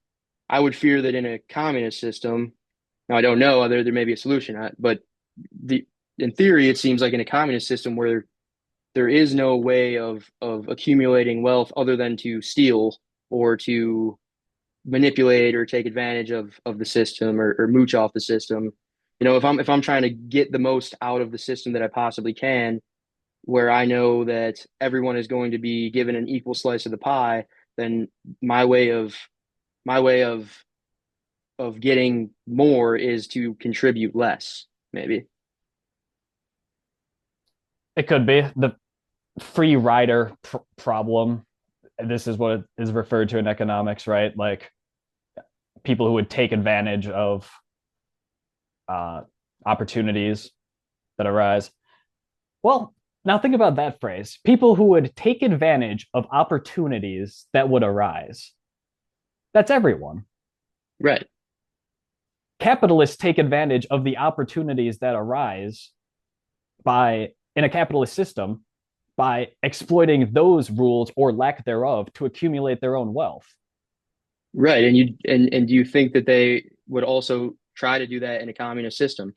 I would fear that in a communist system, now I don't know whether there may be a solution, but the in theory, it seems like in a communist system where there is no way of accumulating wealth other than to steal or to manipulate or take advantage of the system or mooch off the system. If I'm trying to get the most out of the system that I possibly can, where I know that everyone is going to be given an equal slice of the pie, then my way of my way of getting more is to contribute less, maybe. It could be the free rider problem. This is what is referred to in economics, right? Like people who would take advantage of uh, opportunities that arise. Well, now think about that phrase: people who would take advantage of opportunities that would arise. That's everyone. Right. Capitalists take advantage of the opportunities that arise by in a capitalist system by exploiting those rules or lack thereof to accumulate their own wealth. Right. And do you think that they would also try to do that in a communist system?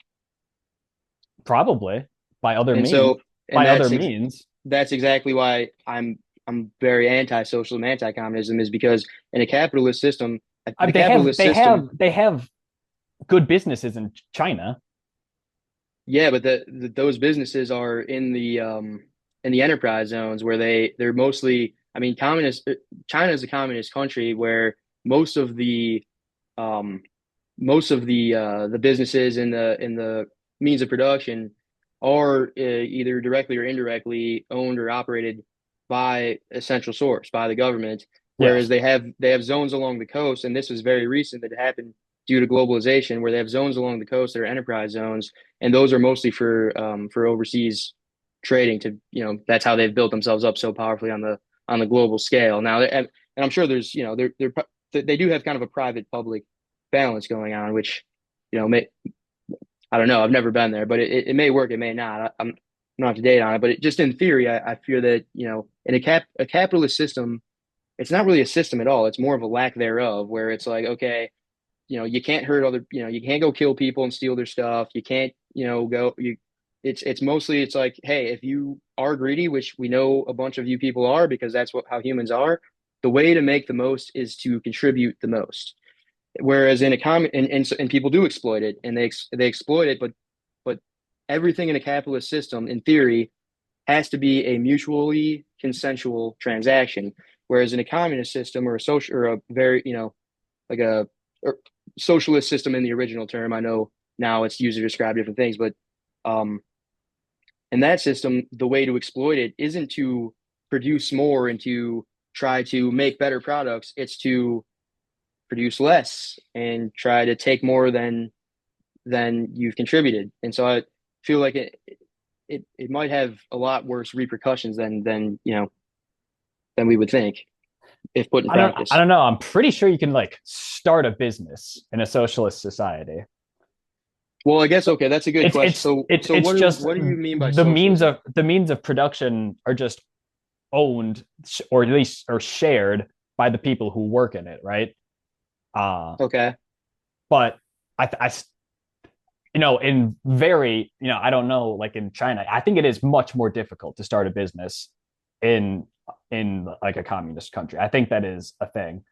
Probably by other And means. so and By other that's means, that's exactly why I'm very anti-socialism, anti-communism, is because in a capitalist system, the they have capitalist they system, have they have good businesses in China. yeah, but those businesses are in the enterprise zones where they're mostly, I mean, China is a communist country where most of the um the businesses in the means of production are either directly or indirectly owned or operated by a central source, by the government. Whereas Yes. they have zones along the coast, and this was very recent that it happened due to globalization, where they have zones along the coast that are enterprise zones, and those are mostly for overseas trading. That's how they've built themselves up so powerfully on the global scale. Now, and I'm sure there's they do have kind of a private public balance going on, which may I don't know. I've never been there, but it may work. It may not. I'm not up to date on it, but just in theory, I fear that in a capitalist system, it's not really a system at all. It's more of a lack thereof, where it's like, okay, you can't hurt other, you can't go kill people and steal their stuff. You can't, go you. It's mostly it's like, hey, if you are greedy, which we know a bunch of you people are because that's what how humans are, the way to make the most is to contribute the most. Whereas in a common and people do exploit it and they exploit it, but everything in a capitalist system, in theory, has to be a mutually consensual transaction. Whereas in a communist system or a social or a very, like a or socialist system in the original term, I know now it's used to describe different things, but um, in that system, the way to exploit it isn't to produce more and to try to make better products. It's to produce less and try to take more than you've contributed. And so I feel like it might have a lot worse repercussions than we would think if put in I practice. don't know. I'm pretty sure you can like start a business in a socialist society. Well, I guess okay, that's a good It's question. it's So it's so it's just what do you mean by the means socialism? of production are just owned or at least or shared by the people who work in it, right? Uh, Okay. but I in very, I don't know, like in China, I think it is much more difficult to start a business in like a communist country. I think that is a thing.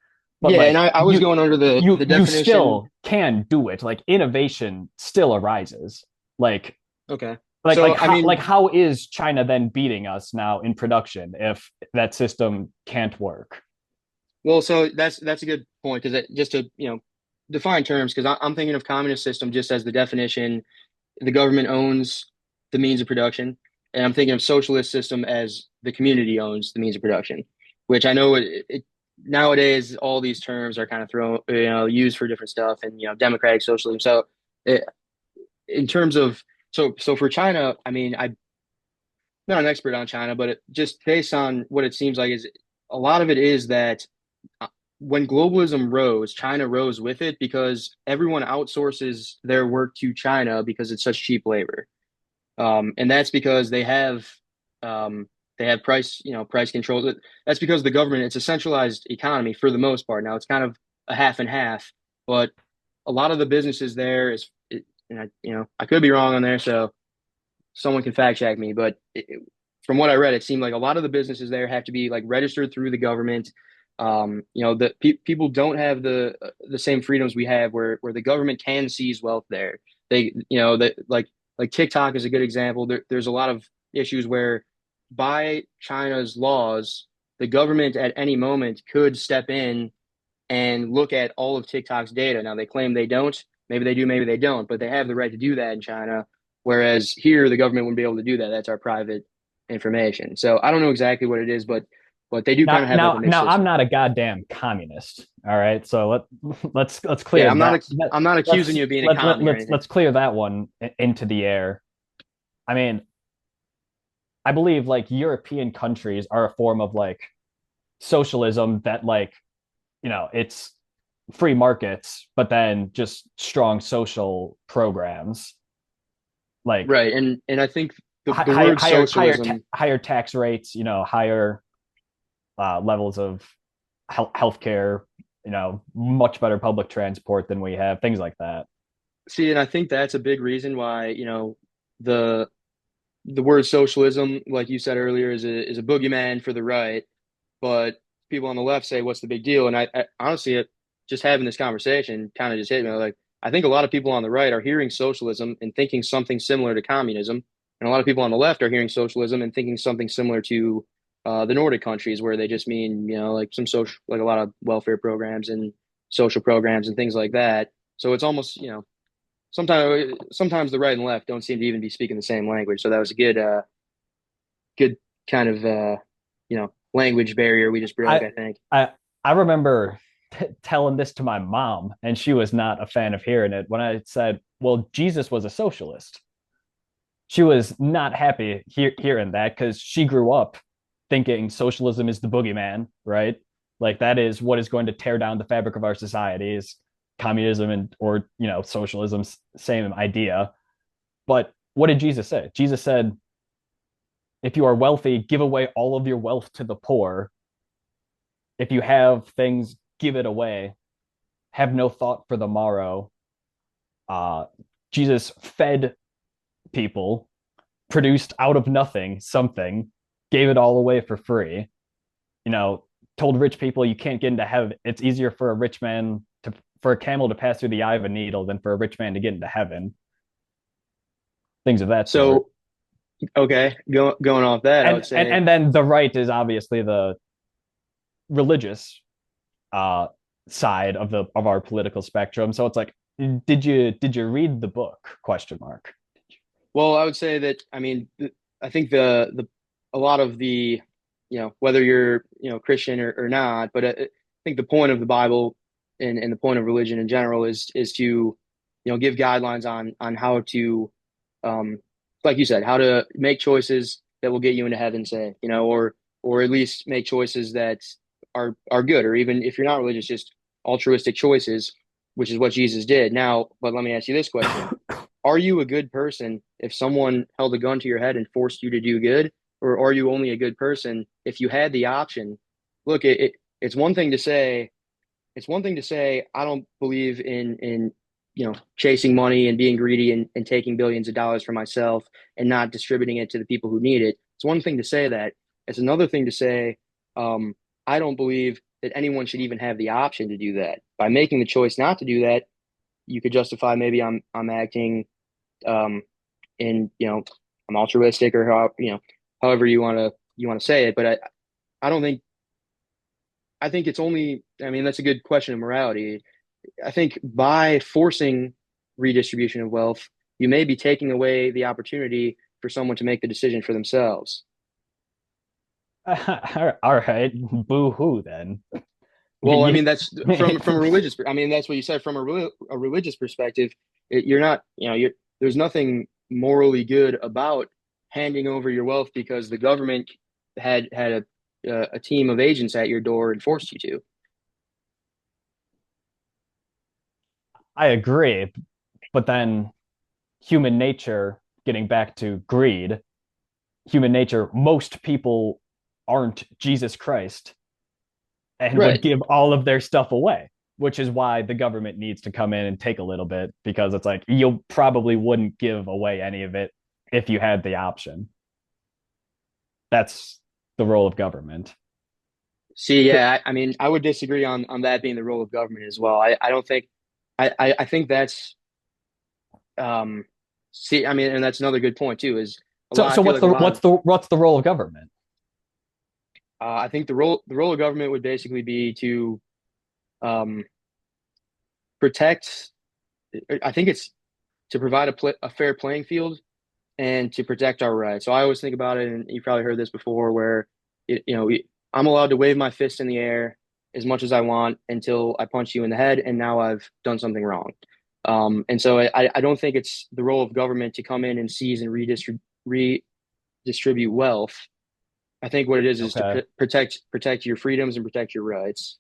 But Yeah, and like I was going under the you definition. still can do it. Like innovation still arises. Like Okay. So I mean, how is China then beating us now in production if that system can't work? well, so that's a good point because just to define terms because I'm thinking of communist system just as the definition. The government owns the means of production, and I'm thinking of socialist system as the community owns the means of production, which I know nowadays all these terms are kind of thrown, used for different stuff, and democratic socialism. So, it, in terms of so for China, I mean, I'm not an expert on China, but just based on what it seems like is a lot of it is that uh, when globalism rose, China rose with it because everyone outsources their work to China because it's such cheap labor. And that's because they have price controls. That's because the government, it's a centralized economy for the most part. Now it's kind of a half and half, but a lot of the businesses there and I could be wrong on there, so someone can fact check me, but from what I read, it seemed like a lot of the businesses there have to be like registered through the government. The people don't have the same freedoms we have, where the government can seize wealth there. That like TikTok is a good example. There's a lot of issues where by China's laws, the government at any moment could step in and look at all of TikTok's data. Now they claim they don't. Maybe they do, maybe they don't, but they have the right to do that in China. Whereas here, the government wouldn't be able to do that. That's our private information. So I don't know exactly what it is, but they do kind of have like a mixed Now I'm system. not a goddamn communist. All right, so let's Yeah, clear that. I'm not accusing you of being a commie or anything. Let's clear that one into the air. I mean, I believe like European countries are a form of like socialism that like it's free markets, but then just strong social programs like Right, and I think the word socialism. higher tax rates, higher levels of healthcare, much better public transport than we have, things like that. See, and I think that's a big reason why the the word socialism, like you said earlier, is a boogeyman for the right. But people on the left say, "What's the big deal?" And I honestly, just having this conversation kind of just hit me. Like, I think a lot of people on the right are hearing socialism and thinking something similar to communism, and a lot of people on the left are hearing socialism and thinking something similar to the Nordic countries, where they just mean like some social, like a lot of welfare programs and social programs and things like that. So it's almost sometimes the right and left don't seem to even be speaking the same language. So that was a good kind of language barrier we just broke, I I think. I I remember telling this to my mom, and she was not a fan of hearing it when I said, "Well, Jesus was a socialist." She was not happy hearing that because she grew up thinking socialism is the boogeyman, right? Like that is what is going to tear down the fabric of our societies. Communism and or socialism, same idea. But what did Jesus say? Jesus said, "If you are wealthy, give away all of your wealth to the poor. If you have things, give it away. have no thought for the morrow. Uh, Jesus fed people, produced out of nothing something, gave it all away for free. You know, told rich people you can't get into heaven. It's easier for a rich man to for a camel to pass through the eye of a needle than for a rich man to get into heaven. Things of that sort. So, okay, going off that, I would say, And then the right is obviously the religious uh side of the of our political spectrum. So it's like, did you read the book? Question mark. well, I would say that, I mean, I think the a lot of the, whether you're, Christian or not, but I think the point of the Bible and the point of religion in general is to, give guidelines on how to, um, like you said, how to make choices that will get you into heaven, say, or at least make choices that are good, or even if you're not religious, just altruistic choices, which is what Jesus did. Now, but let me ask you this question: are you a good person if someone held a gun to your head and forced you to do good, or are you only a good person if you had the option? Look, it's one thing to say, I don't believe in chasing money and being greedy and taking billions of dollars for myself and not distributing it to the people who need it. It's one thing to say that. It's another thing to say, um, I don't believe that anyone should even have the option to do that. By making the choice not to do that, you could justify maybe I'm acting um, in I'm altruistic, or however you want to say it. But I don't think, I think it's only, I mean, that's a good question of morality. I think by forcing redistribution of wealth, you may be taking away the opportunity for someone to make the decision for themselves. All right, boo hoo then. Well, I You, mean, that's from a religious. I mean, that's what you said from a religious perspective. You're not, there's nothing morally good about handing over your wealth because the government had a team of agents at your door and forced you to. I agree, but then human nature, getting back to greed, human nature, most people aren't Jesus Christ and would Right. give all of their stuff away, which is why the government needs to come in and take a little bit, because it's like you probably wouldn't give away any of it if you had the option. That's the role of government. See, yeah, I mean, I would disagree on that being the role of government as well. I don't think, I think that's, um, see, I mean, and that's another good point too, is I So feel what's like a the lot of, what's the role of government? I think the role of government would basically be to, um, protect, I think it's to provide a fair playing field and to protect our rights. So I always think about it, and you probably heard this before, where I'm allowed to wave my fist in the air as much as I want until I punch you in the head, and now I've done something wrong. And so I don't think it's the role of government to come in and seize and redistribute wealth. I think what it is to Okay. protect your freedoms and protect your rights.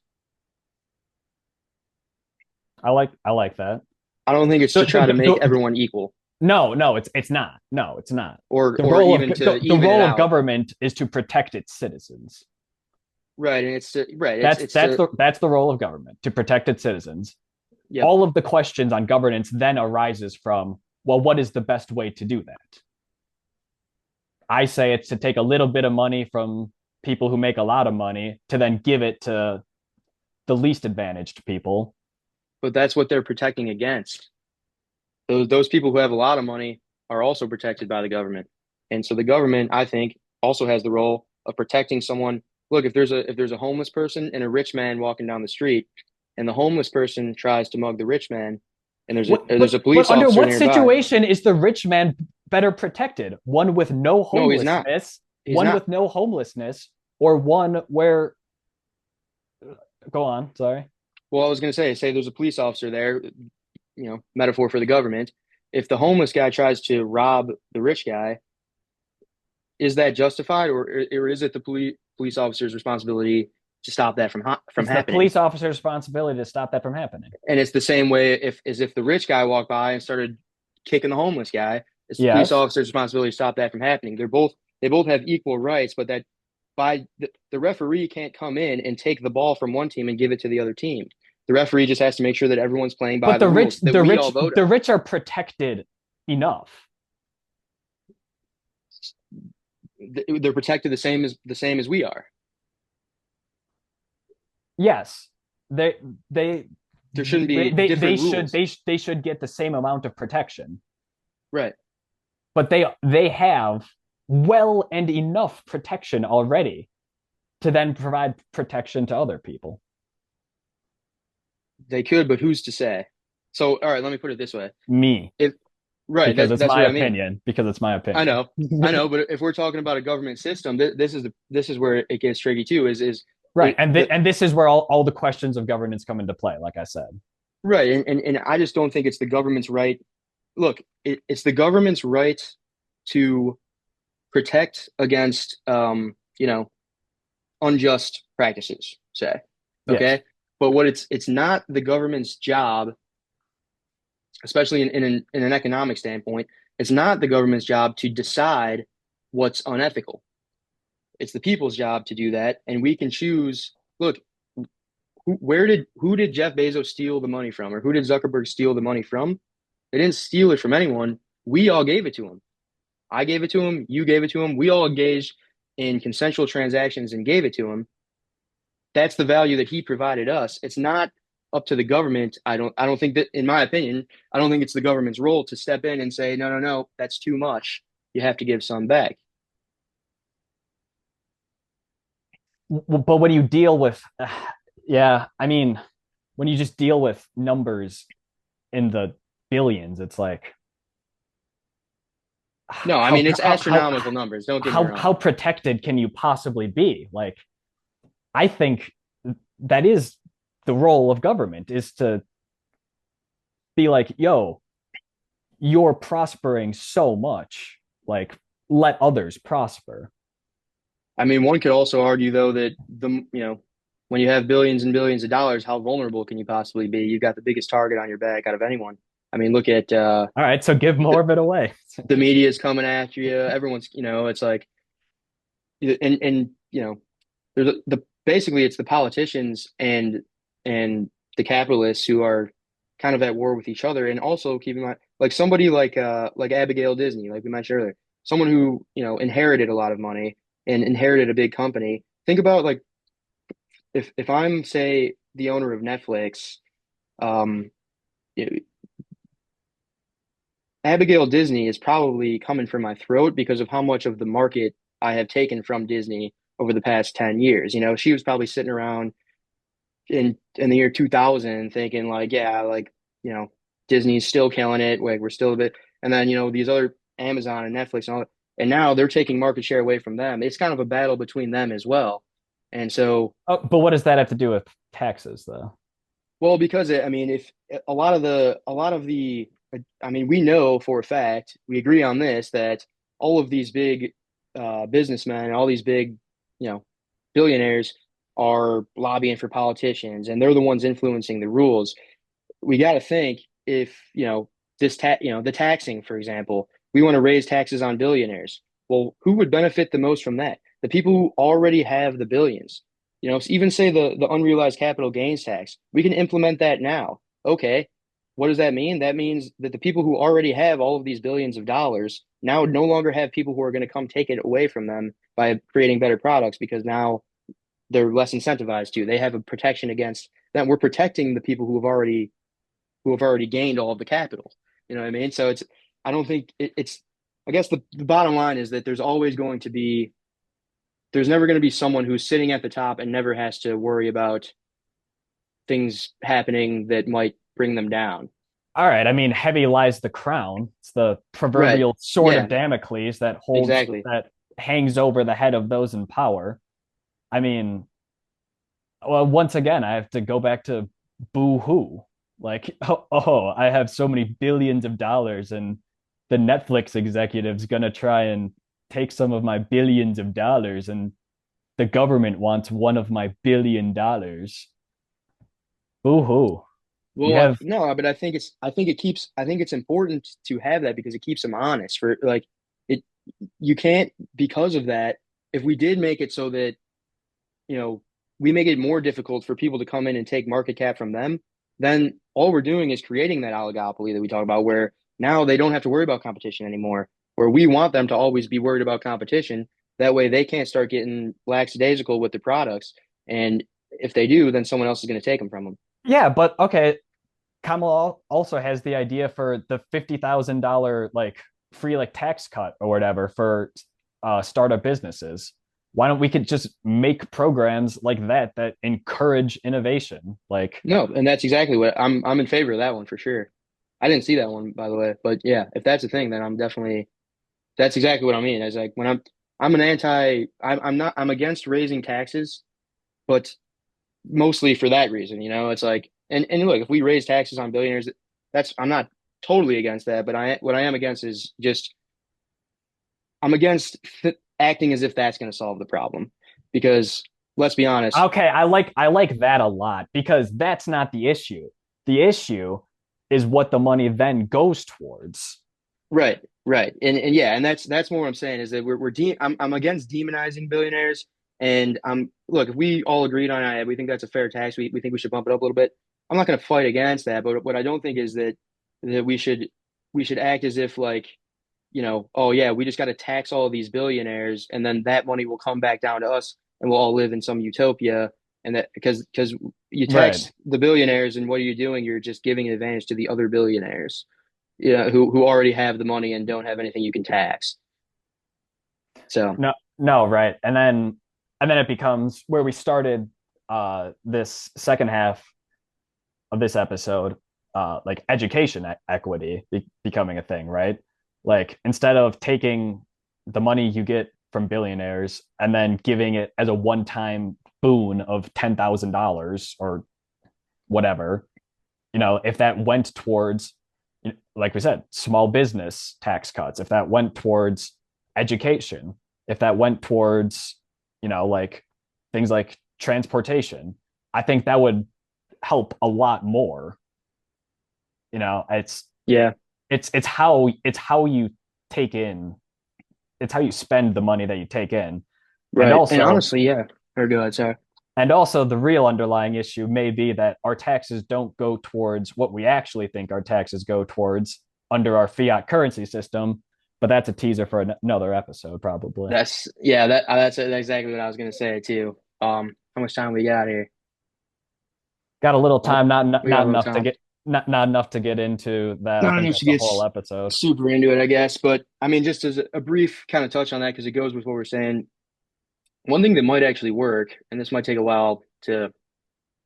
I like that. I don't think it's The, to try to make the, everyone equal, no, it's not. No, it's not. or even to The even it role of out. government is to protect its citizens. Right, and right. It's That's it's to that's the role of government, to protect its citizens. yep. All of the questions on governance then arises from, well, what is the best way to do that? I say it's to take a little bit of money from people who make a lot of money to then give it to the least advantaged people. But that's what they're protecting against. Those people who have a lot of money are also protected by the government. And so the government, I think, also has the role of protecting someone. Look, if there's a homeless person and a rich man walking down the street, and the homeless person tries to mug the rich man, and there's a What, there's a but police under officer what nearby. situation is the rich man better protected? One with no No, he's not. homelessness, He's one not. with no homelessness, or one where, go on, sorry. Well, I was going to say there's a police officer there, metaphor for the government. If the homeless guy tries to rob the rich guy, is that justified, or is it the police officer's responsibility to stop that from It's the happening? police officer's responsibility to stop that from happening. And it's the same way if the rich guy walked by and started kicking the homeless guy, it's the police Yes. officer's responsibility to stop that from happening. They both have equal rights, but that by the referee can't come in and take the ball from one team and give it to the other team. The referee just has to make sure that everyone's playing by But the rules that we all vote the on. rich are protected enough. They're protected the same as we are. Yes, they they There shouldn't be different rules. they should get the same amount of protection, Right. but they have well and enough protection already to then provide protection to other people. They could, but who's to say? So, all right, let me put it this way. Me, If right, because it's that's my what I mean. opinion. Because it's my I opinion. know, I know, but if we're talking about a government system, this is where it gets tricky too. Right, It the and this is where all the questions of governance come into play. Like I said, right, and I just don't think it's the government's right. Look, it's the government's right to protect against unjust practices, say. yes. Okay. But it's not the government's job, especially in an economic standpoint, it's not the government's job to decide what's unethical. It's the people's job to do that. And we can choose, look, who did Jeff Bezos steal the money from? Or who did Zuckerberg steal the money from? They didn't steal it from anyone. We all gave it to him. I gave it to him. You gave it to him. We all engaged in consensual transactions and gave it to him. That's the value that he provided us. It's not up to the government. I don't think that, in my opinion, I don't think it's the government's role to step in and say, no, no, no, that's too much. You have to give some back. But when you deal with, yeah, I mean, when you just deal with numbers in the billions, it's like No, I mean it's astronomical numbers. Don't get me wrong. how protected can you possibly be? Like, I think that is the role of government is to be like, yo, you're prospering so much, like let others prosper. I mean, one could also argue though that when you have billions and billions of dollars, how vulnerable can you possibly be? You've got the biggest target on your back out of anyone. I mean, look at All right, so give more the, of it away. the media is coming after you. Everyone's, it's like, and there's basically it's the politicians and the capitalists who are kind of at war with each other. And also keep in mind, like somebody like Abigail Disney, like we mentioned earlier, someone who inherited a lot of money and inherited a big company. Think about like if I'm say the owner of Netflix, um, Abigail Disney is probably coming for my throat because of how much of the market I have taken from Disney over the past 10 years. She was probably sitting around in the year 2000 thinking like, yeah, like, Disney's still killing it. Like we're still a bit, and then, these other Amazon and Netflix and all that, and now they're taking market share away from them. It's kind of a battle between them as well. And so, Oh, but what does that have to do with taxes, though? well, because I mean, if a lot of the, I mean, we know for a fact, we agree on this, that all of these big businessmen, all these big, you know, billionaires are lobbying for politicians, and they're the ones influencing the rules. We got to think if, the taxing, for example, we want to raise taxes on billionaires. Well, who would benefit the most from that? The people who already have the billions. Even say the unrealized capital gains tax. We can implement that now. Okay. What does that mean? That means that the people who already have all of these billions of dollars now no longer have people who are going to come take it away from them by creating better products, because now they're less incentivized to. They have a protection against that. We're protecting the people who have already gained all of the capital. You know what I mean? So I don't think it's, I guess the bottom line is that there's never going to be someone who's sitting at the top and never has to worry about things happening that might bring them down. All right, I mean, heavy lies the crown. It's the Right. proverbial sword of Yeah, Damocles exactly. that hangs over the head of those in power. I mean, well, once again, I have to go back to boo hoo. Like, oh, I have so many billions of dollars, and the Netflix executive's gonna try and take some of my billions of dollars, and the government wants one of my $1 billion. Boo hoo. You Well, have no, but I think it's important to have that because it keeps them honest. For like it, you can't, because of that. If we did make it so that you know we make it more difficult for people to come in and take market cap from them, then all we're doing is creating that oligopoly that we talk about, where now they don't have to worry about competition anymore, where we want them to always be worried about competition. That way they can't start getting lackadaisical with the products. And if they do, then someone else is going to take them from them. Yeah, but okay, Kamala also has the idea for the $50,000 like free like tax cut or whatever for startup businesses. Why don't we could just make programs like that encourage innovation? Like, No, and that's exactly what I'm in favor of that one for sure. I didn't see that one, by the way, but yeah, if that's a thing, then I'm definitely that's exactly what I mean. As like when I'm an anti I'm not I'm against raising taxes, but mostly for that reason, it's like and look, if we raise taxes on billionaires, that's I'm not totally against that, but I what I am against is just I'm against acting as if that's going to solve the problem because let's be honest. okay, I like that a lot because that's not the issue. The issue is what the money then goes towards. Right, right, and yeah, and that's more what I'm saying is that I'm against demonizing billionaires, and I'm look if we all agreed on it, we think that's a fair tax. We think we should bump it up a little bit. I'm not going to fight against that, but what I don't think is that we should act as if like oh yeah, we just got to tax all of these billionaires, and then that money will come back down to us, and we'll all live in some utopia. And that because you Right. tax the billionaires, and what are you doing? You're just giving an advantage to the other billionaires who already have the money and don't have anything you can tax. So No, no, right. And then it becomes where we started this second half of this episode, like education equity becoming a thing, right? Like instead of taking the money you get from billionaires and then giving it as a one-time boon of $10,000 or whatever, if that went towards, like we said, small business tax cuts, if that went towards education, if that went towards, like things like transportation, I think that would help a lot more. It's yeah, it's how you take in, it's how you spend the money that you take in, and right. And also honestly, yeah. Or go ahead, sorry. and also the real underlying issue may be that our taxes don't go towards what we actually think our taxes go towards under our fiat currency system, but that's a teaser for another episode probably. That's exactly what I was gonna say too. How much time we got here? Got a little Oh, time, not we got a not little enough to time. get not enough to get into that. I Not think enough to that's a get whole episode. super into it, I guess. But I mean, just as a brief kind of touch on that, because it goes with what we're saying. One thing that might actually work, and this might take a while to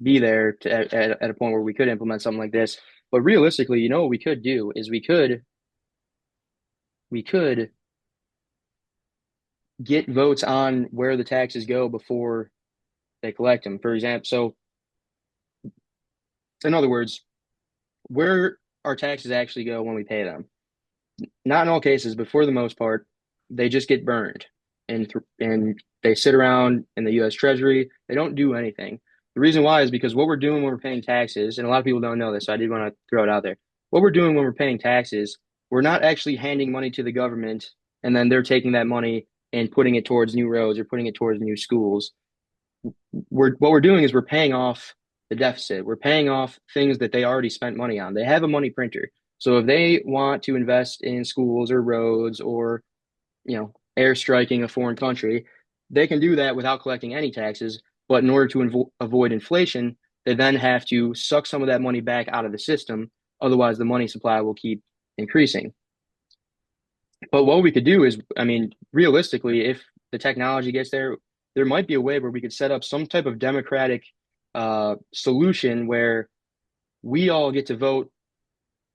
be there at a point where we could implement something like this. But realistically, what we could do is we could get votes on where the taxes go before they collect them. For example, so in other words, where our taxes actually go when we pay them. Not in all cases, but for the most part, they just get burned and they sit around in the U.S. Treasury. They don't do anything. The reason why is because what we're doing when we're paying taxes, and a lot of people don't know this, so I did want to throw it out there. What we're doing when we're paying taxes, we're not actually handing money to the government and then they're taking that money and putting it towards new roads or putting it towards new schools. What we're doing is we're paying off the deficit. We're paying off things that they already spent money on. They have a money printer. So if they want to invest in schools or roads or, airstriking a foreign country, they can do that without collecting any taxes. But in order to avoid inflation, they then have to suck some of that money back out of the system. Otherwise, the money supply will keep increasing. But what we could do is, I mean, realistically, if the technology gets there, there might be a way where we could set up some type of democratic solution where we all get to vote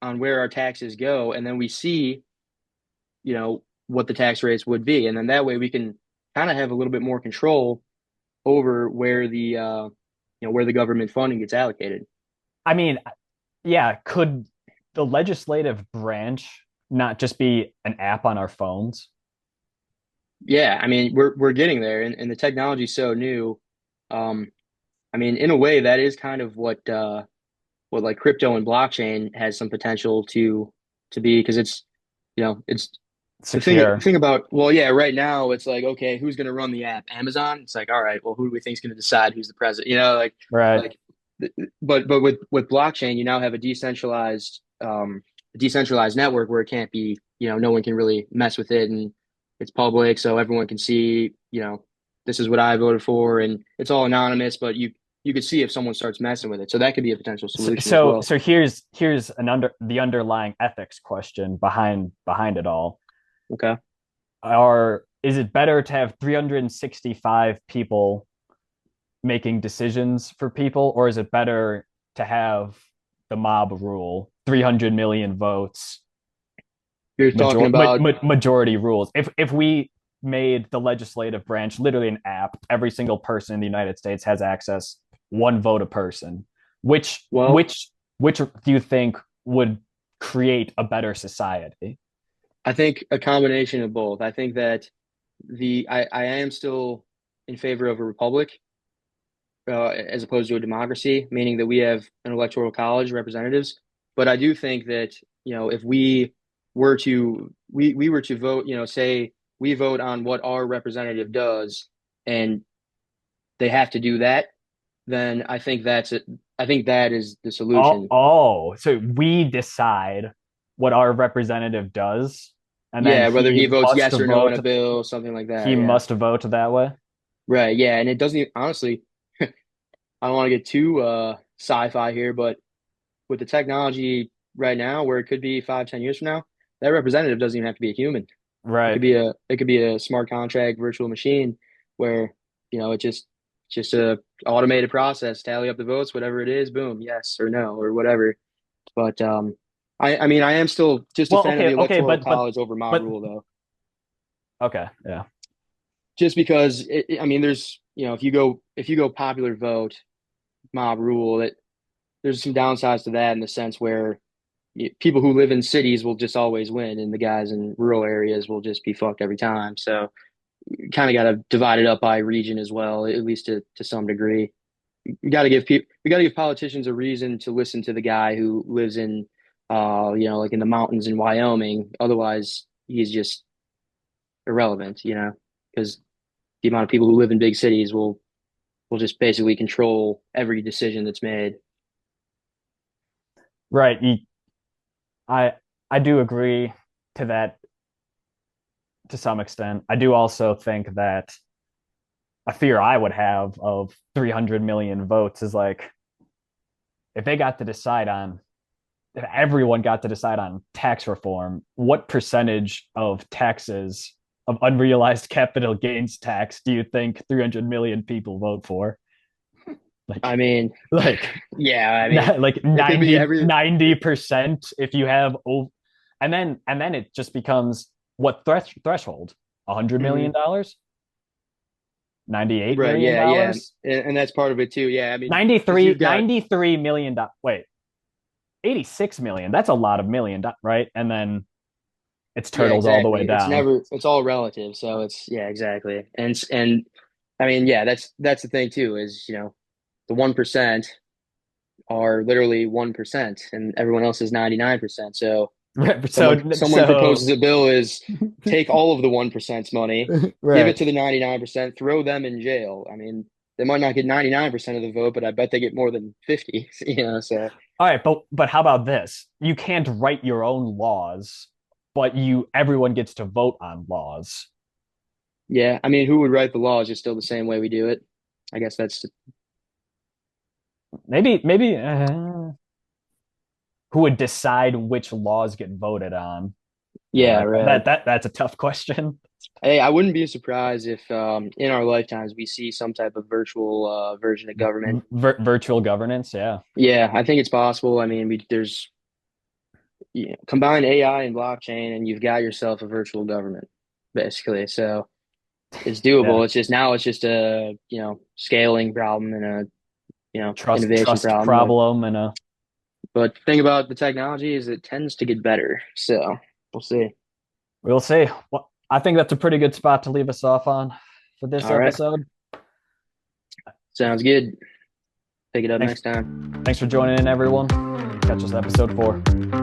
on where our taxes go, and then we see, what the tax rates would be, and then that way we can kind of have a little bit more control over where the government funding gets allocated. I mean, yeah, could the legislative branch not just be an app on our phones? Yeah, I mean, we're getting there, and the technology is so new. Um, I mean, in a way, that is kind of what like crypto and blockchain has some potential to be because it's secure. thing about, well, yeah, right now it's like, okay, who's going to run the app? Amazon. It's like, all right, well, who do we think is going to decide who's the president? Right. Like, but with blockchain, you now have a decentralized network where it can't be, no one can really mess with it, and it's public, so everyone can see, this is what I voted for, and it's all anonymous, but you could see if someone starts messing with it. So that could be a potential So solution as so, well. so here's the underlying ethics question behind it all. Okay. Are Is it better to have 365 people making decisions for people, or is it better to have the mob rule, 300 million votes, You're talking about, majority rules? If we made the legislative branch literally an app, every single person in the United States has access, one vote a person. Which well, which which do you think would create a better society? I think a combination of both. I think that I am still in favor of a republic, as opposed to a democracy, meaning that we have an electoral college representatives. But I do think that, if we were to vote, say we vote on what our representative does, and they have to do that, then I think that's it. I think that is the Oh, solution. so we decide what our representative does, and then Yeah, whether he votes yes or no on a bill, something like he that. Yeah. must vote that way. Right. Yeah. And it doesn't honestly, I don't want to get too sci-fi here, but with the technology right now, where it could be 5, 10 years from now, that representative doesn't even have to be a human. Right. It could be a smart contract virtual machine where, just a automated process, tally up the votes, whatever it is, boom, yes or no or whatever. But I mean, I am still just a Well, fan of the okay, electoral college over mob but rule, though. okay, yeah. Just because I mean, there's, if you go popular vote, mob rule, that there's some downsides to that, in the sense where people who live in cities will just always win, and the guys in rural areas will just be fucked every time. So you kind of got to divide it up by region as well, at least to some degree. We got to give politicians a reason to listen to the guy who lives in, like in the mountains in Wyoming. Otherwise, he's just irrelevant, because the amount of people who live in big cities will just basically control every decision that's made. Right. I I do agree to that to some extent. I do also think that a fear I would have of 300 million votes is like if they got to decide on if everyone got to decide on tax reform, what percentage of taxes of unrealized capital gains tax do you think 300 million people vote for? I Like, mean, like, yeah, I mean, like it could be 90, every 90% if you have, and then it just becomes what threshold? mhm. $100 million? 98 Right, million yeah, yeah. dollars? And that's part of it too. Yeah, I mean, because 93, you've got, 93 million. Wait, 86 million. That's a lot of million, right? And then it's yeah, turtles all the way exactly. down. It's all relative. So it's, yeah, exactly. And I mean, yeah, that's the thing too, is, the 1% are literally 1%, and everyone else is 99%. So So, someone so, proposes a bill is take all of the 1%'s money, give it right. to the 99%, throw them in jail. I mean, they might not get 99% of the vote, but I bet they get more than 50, so All right, but how about this? You can't write your own laws, but everyone gets to vote on laws. yeah. I mean, who would write the laws? Just still the same way we do it. I guess that's, Maybe who would decide which laws get voted on? yeah, right. That's a tough question. Hey, I wouldn't be surprised if in our lifetimes we see some type of virtual version of government. Virtual governance, yeah. Yeah, I think it's possible. I mean, there's, combine AI and blockchain, and you've got yourself a virtual government, basically. So it's Yeah. doable. It's just now it's just a, scaling problem and a, innovation Trust problem. But problem and a the thing about the technology is it tends to get better. So we'll see. we'll see. Well, I think that's a pretty good spot to leave us off on for this All right. episode. Sounds good. Pick it up Thanks next time. thanks for joining in, everyone. Catch us episode 4.